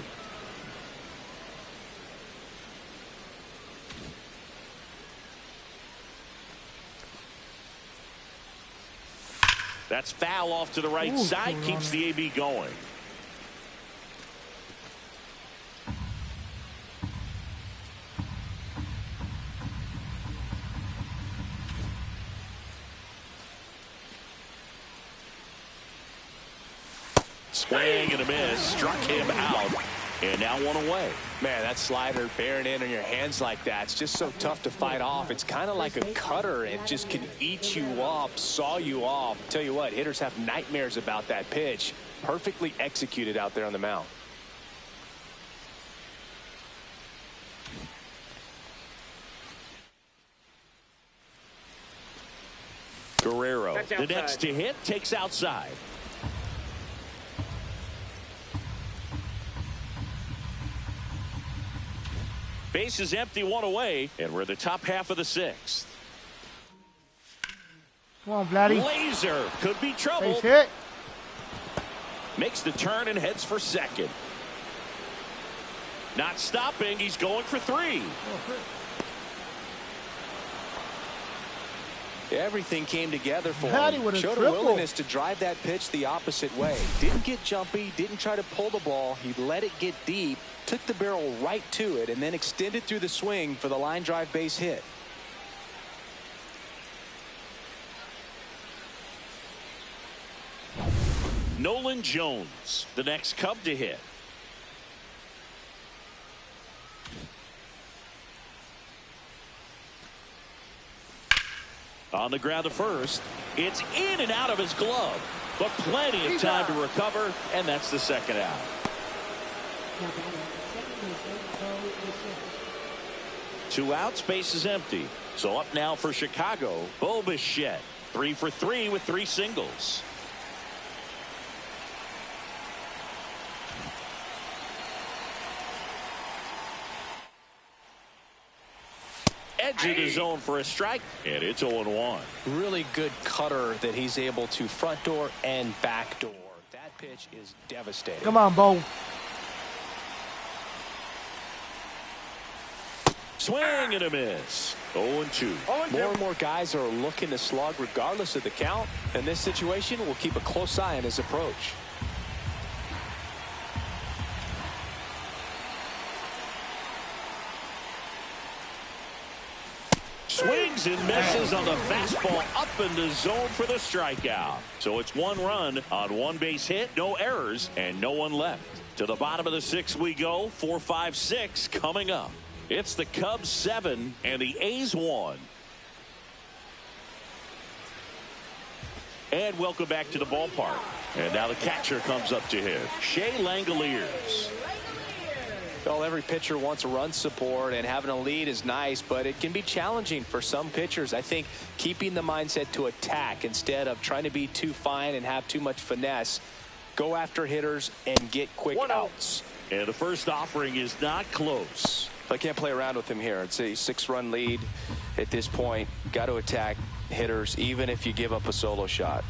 That's foul off to the right side. Keeps the AB going. Swing and a miss. Struck him out. And now 1 away. Man, that slider bearing in on your hands like that, it's just so tough to fight off. It's kind of like a cutter. It just can eat you up, saw you off. Tell you what, hitters have nightmares about that pitch. Perfectly executed out there on the mound. Guerrero, the next to hit, takes outside. Base is empty, 1 away, and we're the top half of the 6th. Come on, Vladdy. Laser could be trouble. Base hit. Makes the turn and heads for second. Not stopping. He's going for 3. Everything came together for Vladdy him. with a Showed a triple. willingness to drive that pitch the opposite way. Didn't get jumpy, didn't try to pull the ball. He let it get deep, took the barrel right to it, and then extended through the swing for the line drive base hit. Nolan Jones, the next Cub to hit. On the ground to first. It's in and out of his glove, but plenty of time to recover, and that's the second out. Now batting second baseman, Bo Bichette. 2 outs, base is empty. So up now for Chicago, Bo Bichette. 3 for 3 with 3 singles. edge of the zone for a strike, and it's 0-1. Really good cutter that he's able to front door and back door. That pitch is devastating. Come on, Bo. Swing and a miss. 0-2. More and more guys are looking to slug regardless of the count. In this situation, we'll keep a close eye on his approach. Swings and misses on the fastball up in the zone for the strikeout. So it's 1 run on 1 base hit, no errors, and no one left. To the bottom of the 6th we go. 4, 5, 6 coming up. It's the Cubs 7 and the A's 1. And welcome back to the ballpark. And now the catcher comes up to him, Shea Langoliers. Well, every pitcher wants a run support, and having a lead is nice, but it can be challenging for some pitchers. I think keeping the mindset to attack instead of trying to be too fine and have too much finesse. Go after hitters and get quick outs. And the first offering is not close. I can't play around with him here. It's a 6-run lead at this point. Got to attack hitters, even if you give up a solo shot.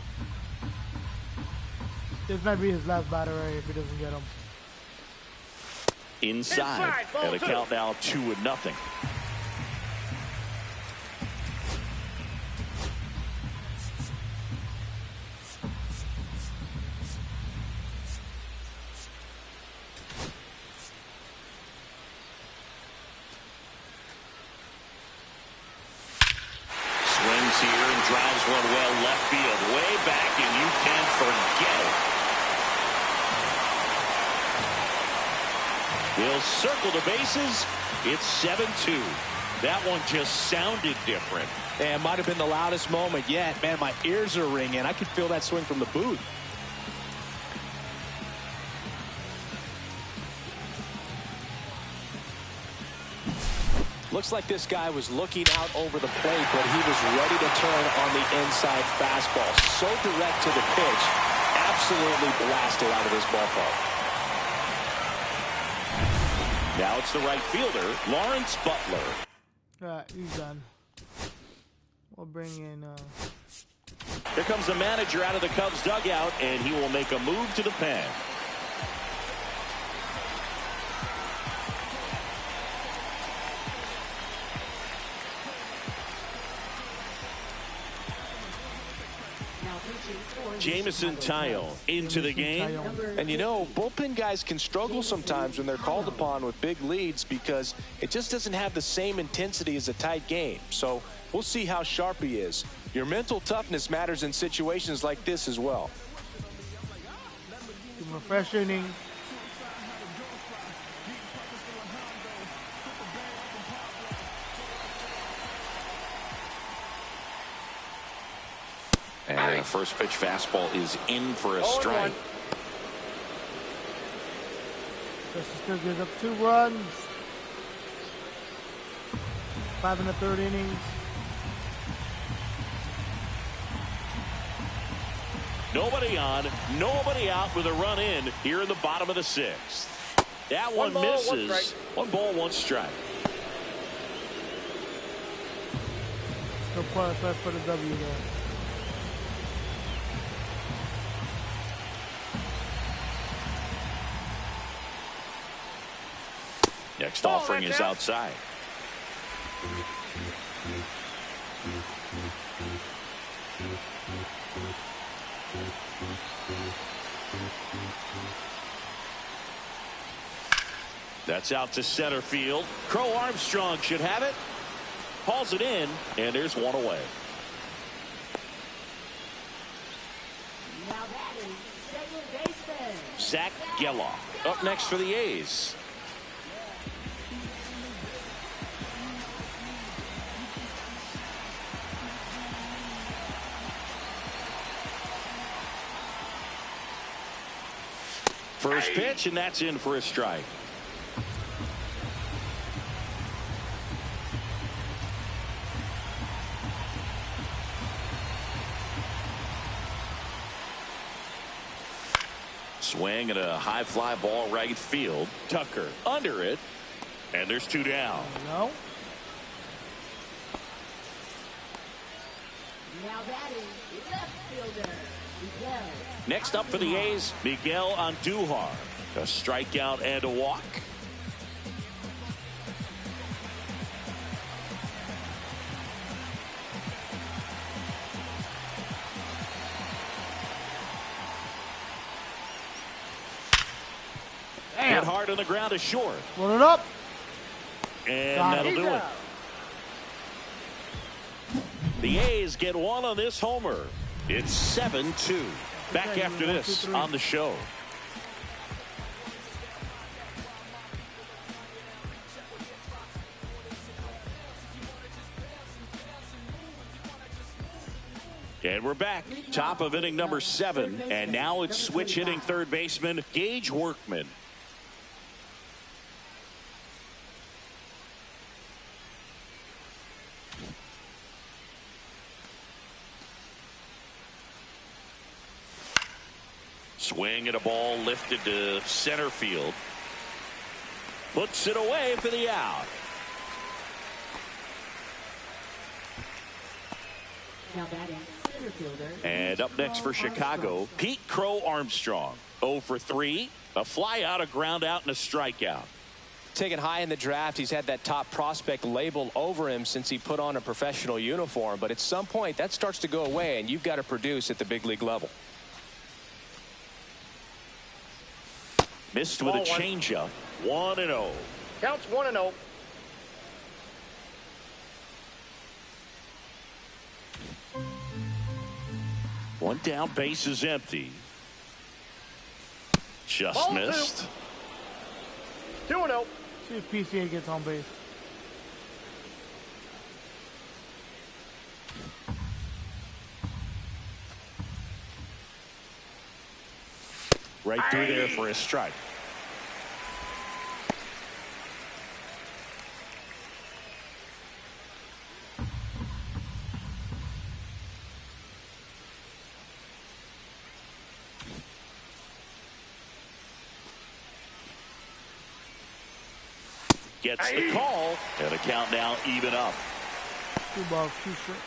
This might be his last batter if he doesn't get him. Inside and a count now 2-0. Swings here and drives one well left field, way back, and you can forget it. He'll circle the bases. It's 7-2. That one just sounded different. And might have been the loudest moment yet. Man, my ears are ringing. I could feel that swing from the booth. Looks like this guy was looking out over the plate, but he was ready to turn on the inside fastball. So direct to the pitch. Absolutely blasted out of this ballpark. Now it's the right fielder, Lawrence Butler. All right, he's done. We'll bring in... Here comes the manager out of the Cubs dugout, and he will make a move to the pen. Jamison Tyone into the game. And you know, bullpen guys can struggle sometimes when they're called upon with big leads because it just doesn't have the same intensity as a tight game. So we'll see how sharp he is. Your mental toughness matters in situations like this as well. Fresh inning. And the first pitch fastball is in for a strike. Justin still gives up 2 runs. 5 1/3 innings. Nobody on, nobody out with a run in here in the bottom of the 6th. That one misses. 1 ball, 1 strike. Still qualified for the W there. Next offering is outside. That's out to center field. Crow Armstrong should have it. Hauls it in, and there's 1 away. Now that is second baseman. Zach Geloff up next for the A's. First pitch, and that's in for a strike. Swing and a high fly ball right field. Tucker under it, and there's 2 down. No. Now batting, left fielder, Miguel. Next up for the A's, Miguel Andujar. A strikeout and a walk. Hit hard on the ground is short. Run it up. And Got that'll it. do it. The A's get one on this homer. It's 7-2. Back after this on the show. And we're back. Top of inning number 7. And now it's switch hitting third baseman Gage Workman. Swing and a ball lifted to center field. Puts it away for the out. Now batting, center fielder. And up next for Chicago, Pete Crow Armstrong. 0 for 3. A fly out, a ground out, and a strikeout. Taken high in the draft, he's had that top prospect label over him since he put on a professional uniform. But at some point, that starts to go away, and you've got to produce at the big league level. Missed with a changeup. 1-0. Counts 1-0. One down, base is empty. Just Ball missed. 2-0. See if PCA gets on base. Right through there for a strike. Gets the call, and the count now even up. 2 balls, 2 strikes.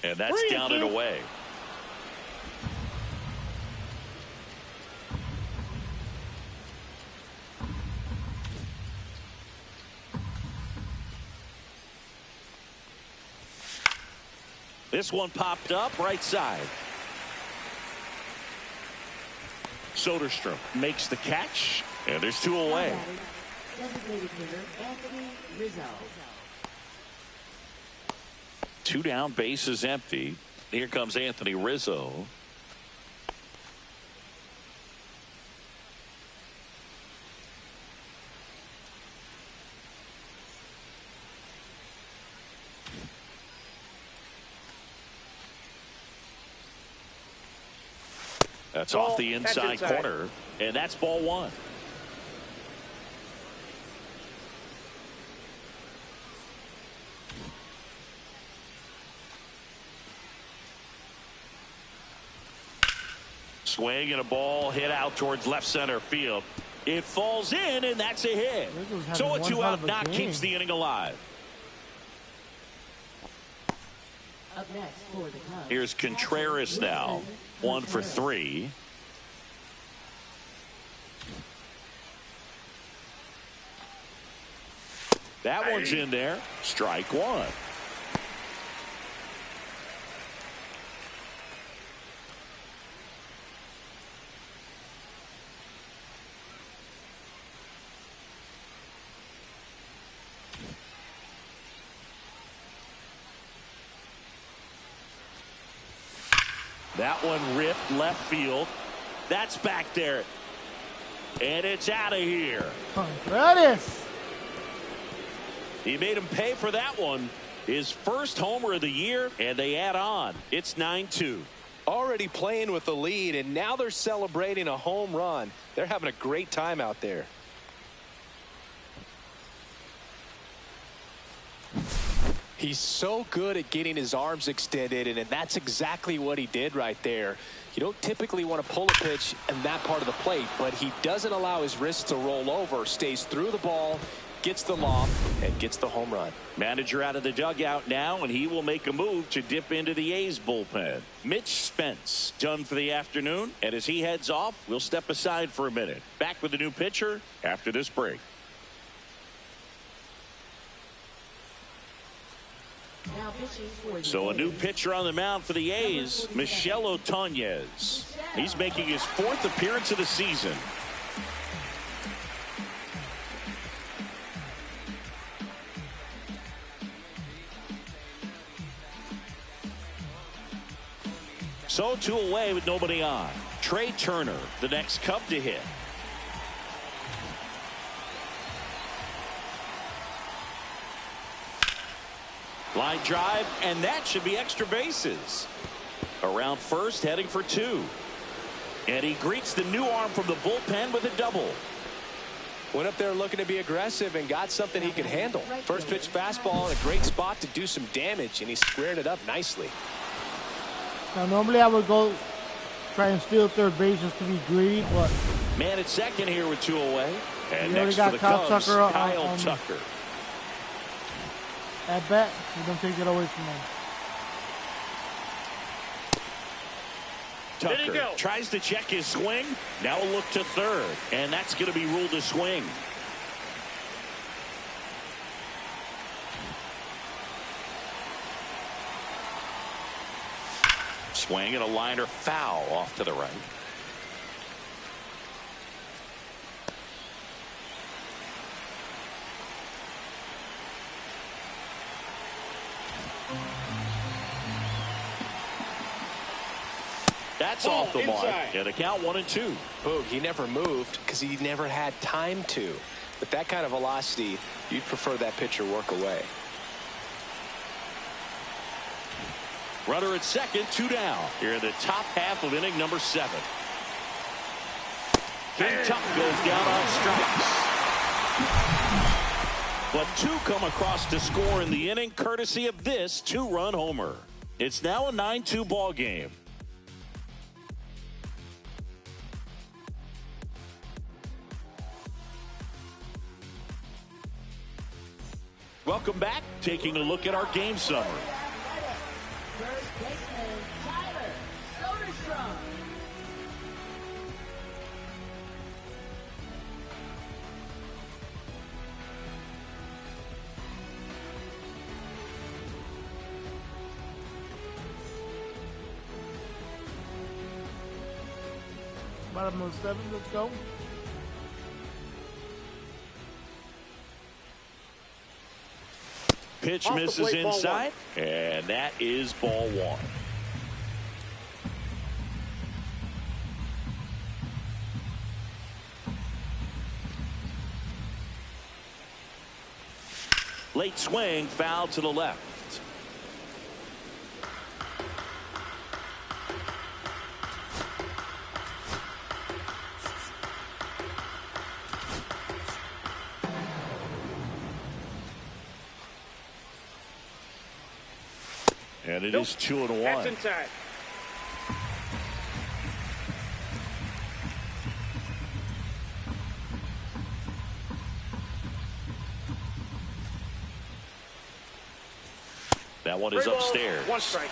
And that's down and away. This one popped up right side. Soderstrom makes the catch, and there's 2 away. Now batting, designated hitter, Anthony Rizzo. 2 down, base is empty. Here comes Anthony Rizzo. That's off the inside corner, and that's ball 1. Swing and a ball hit out towards left center field. It falls in, and that's a hit. So a 2-out knock keeps the inning alive. Up next for the Cubs. Here's Contreras now. 1 for 3. That one's in there. Strike 1. That one ripped left field. That's back there. And it's out of here. Contreras. He made him pay for that one. His first homer of the year, and they add on. It's 9-2. Already playing with the lead, and now they're celebrating a home run. They're having a great time out there. He's so good at getting his arms extended, and that's exactly what he did right there. You don't typically want to pull a pitch in that part of the plate, but he doesn't allow his wrists to roll over, stays through the ball, gets the lob, and gets the home run. Manager out of the dugout now, and he will make a move to dip into the A's bullpen. Mitch Spence done for the afternoon, and as he heads off, we'll step aside for a minute. Back with the new pitcher after this break. Now pitching for the So a new A's. pitcher on the mound for the A's, Michel Otonez. He's making his 4th appearance of the season. So 2 away with nobody on. Trey Turner, the next Cub to hit. Line drive, and that should be extra bases. Around first, heading for 2. And he greets the new arm from the bullpen with a double. Went up there looking to be aggressive and got something he could handle. First pitch fastball in a great spot to do some damage, and he squared it up nicely. Now, normally I would go try and steal third base just to be greedy, but Man at second here with 2 away. And You already next got for the Kyle Cubs, Tucker Kyle Tucker. at bat, you don't take it away from him. There you Tucker go. tries to check his swing. Now a look to third, and that's going to be ruled a swing. Swing and a liner foul off to the right. That's Ball off the mark. inside. And a count 1-2. Boog, he never moved because he never had time to. With that kind of velocity, you'd prefer that pitcher work away. Runner at second, 2 down. Here in the top half of inning number 7. King Tuck goes down on strikes. But 2 come across to score in the inning, courtesy of this 2-run homer. It's now a 9-2 ball game. Welcome back. Taking a look at our game summary. First baseman Tyler Soderstrom. Bottom of 7, let's go. Pitch Off the misses plate, ball inside, and that is ball 1. Late swing, foul to the left. And it is 2-1. That's inside. That one is Three balls, upstairs. 1 strike.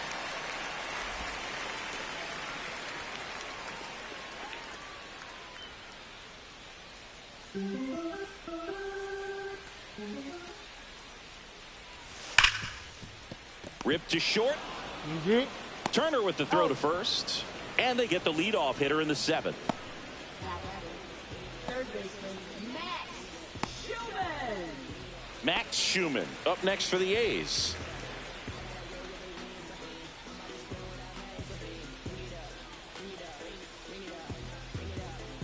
Ripped to short. Easy. Turner with the throw to first. And they get the leadoff hitter in the 7th. Third baseman Max Schumann. Max Schumann up next for the A's.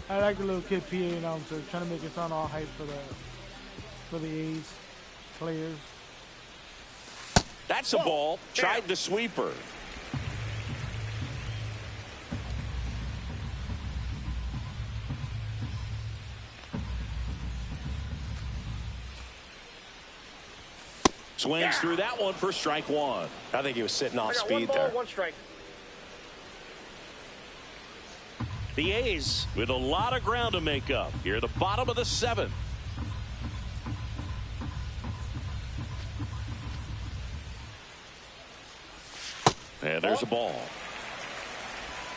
I like the little kid PA announcer trying to make it sound all hype for the A's players. That's a ball. Tried the sweeper. Swings through that one for strike one. I think he was sitting off I got speed 1 ball, there. 1 strike. The A's with a lot of ground to make up here at the bottom of the 7th. And there's a ball.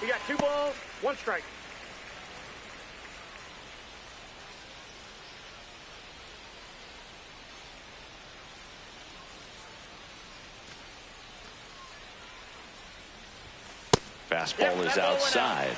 You got 2 balls, 1 strike. Fastball is outside.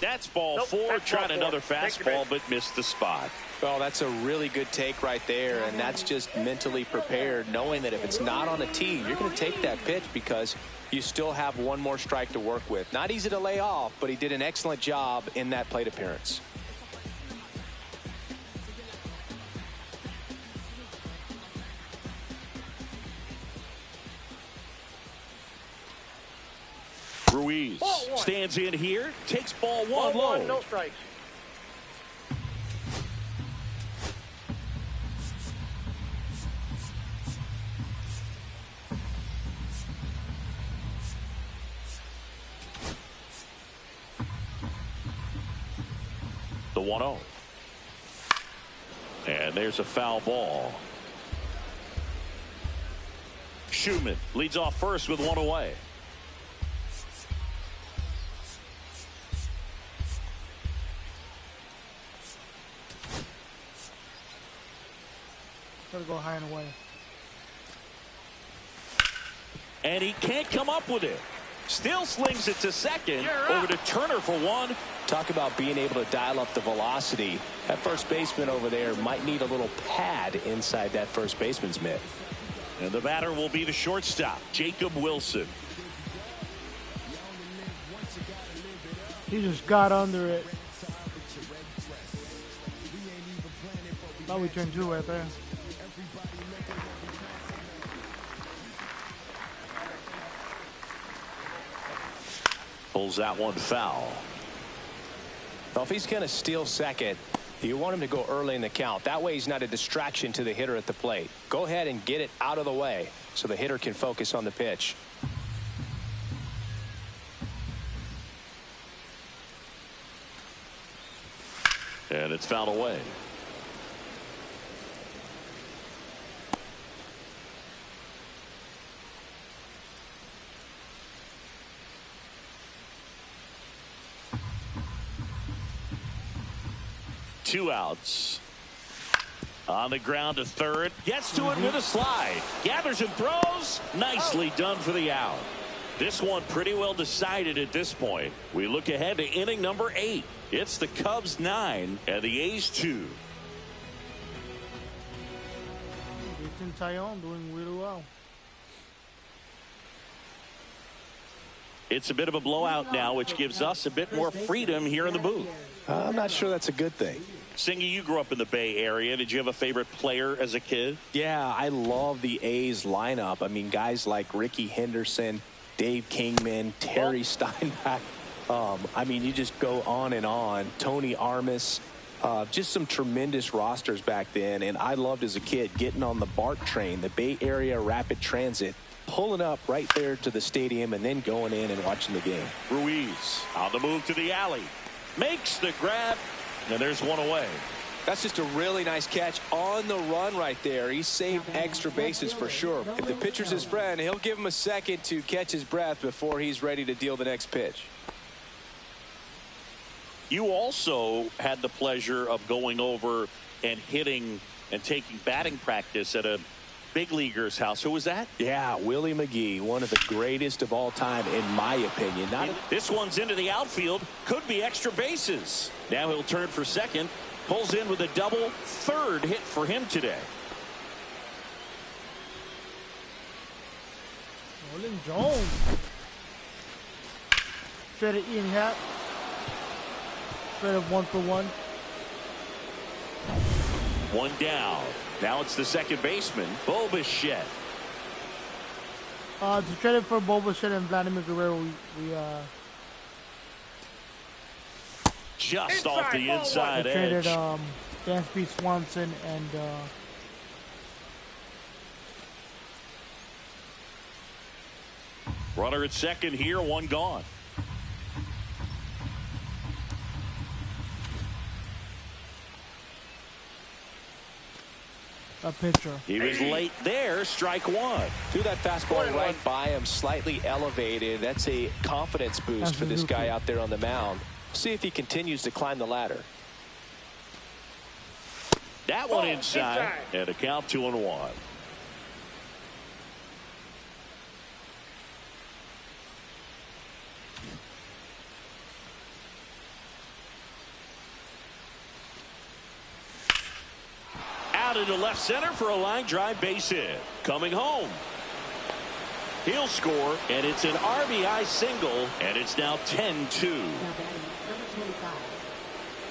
That's ball 4, trying another fastball, but missed the spot. Well, that's a really good take right there, and that's just mentally prepared, knowing that if it's not on a tee, you're going to take that pitch because you still have 1 more strike to work with. Not easy to lay off, but he did an excellent job in that plate appearance. Ruiz stands in here, takes ball 1 Ball low. 1, no strikes. The 1-0. And there's a foul ball. Schumann leads off first with 1 away. Gotta go high and away. And he can't come up with it. Still slings it to second. Over to Turner for 1. Talk about being able to dial up the velocity. That first baseman over there might need a little pad inside that first baseman's mitt. And the batter will be the shortstop, Jacob Wilson. He just got under it. Thought we turned 2 right there. Pulls that one foul. Well, if he's going to steal second, you want him to go early in the count. That way he's not a distraction to the hitter at the plate. Go ahead and get it out of the way so the hitter can focus on the pitch. And it's fouled away. Two outs. On the ground to third. Gets to it with a slide. Gathers and throws. Nicely done for the out. This one pretty well decided at this point. We look ahead to inning number 8. It's the Cubs 9 and the A's 2. Jason Taillon doing really well. It's a bit of a blowout now, which gives us a bit more freedom here in the booth. I'm not sure that's a good thing. Singy, you grew up in the Bay Area. Did you have a favorite player as a kid? Yeah, I love the A's lineup. I mean, guys like Ricky Henderson, Dave Kingman, Terry Steinbach. I mean, you just go on and on. Tony Armas. Just some tremendous rosters back then. And I loved as a kid getting on the BART train, the Bay Area Rapid Transit, pulling up right there to the stadium and then going in and watching the game. Ruiz on the move to the alley. Makes the grab. And there's one away. That's just a really nice catch on the run right there. He saved extra bases for sure. If the pitcher's his friend, he'll give him a second to catch his breath before he's ready to deal the next pitch. You also had the pleasure of going over and hitting and taking batting practice at a big leaguer's house. Who was that? Yeah, Willie McGee, one of the greatest of all time, in my opinion. This one's into the outfield. Could be extra bases. Now he'll turn for second. Pulls in with a double. Third hit for him today. Nolan Jones. Straight at Ian Happ. Straight up 1 for 1. One down. Now it's the second baseman, Bo Bichette. To trade it for Boba Fett and Vladimir Guerrero, we just off the inside edge. traded Dansby Swanson and runner at second here, one gone. a pitcher. He was late there, strike one. Threw that fastball right by him, slightly elevated. That's a confidence boost for this guy out there on the mound. See if he continues to climb the ladder. That one inside, and a count 2-1. Out into left center for a line drive base hit. Coming home. He'll score, and it's an RBI single, and it's now 10-2. Now batting, number 25.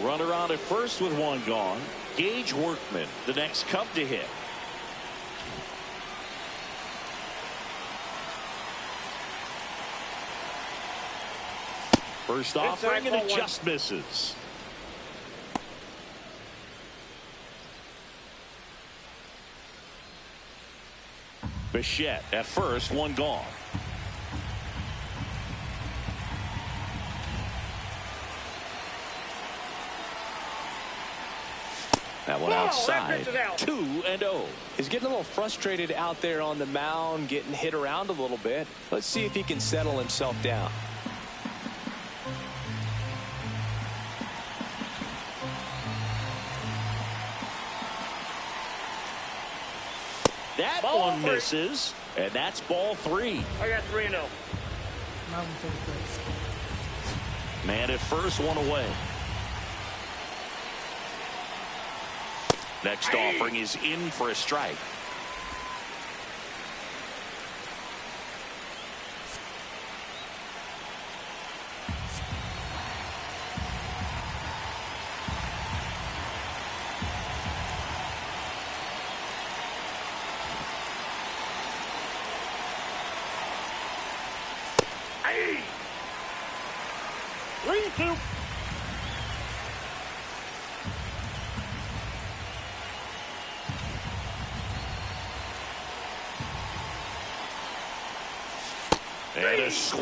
Runner on at first with one gone. Gage Workman, the next Cub to hit. First offering, and it just misses. Bichette at first, one gone. That one outside. 2-0. He's getting a little frustrated out there on the mound, getting hit around a little bit. Let's see if he can settle himself down. That one misses, and that's ball 3. I got 3-0. Man at first, one away. Next offering is in for a strike. Hey! 3-2. And a swing.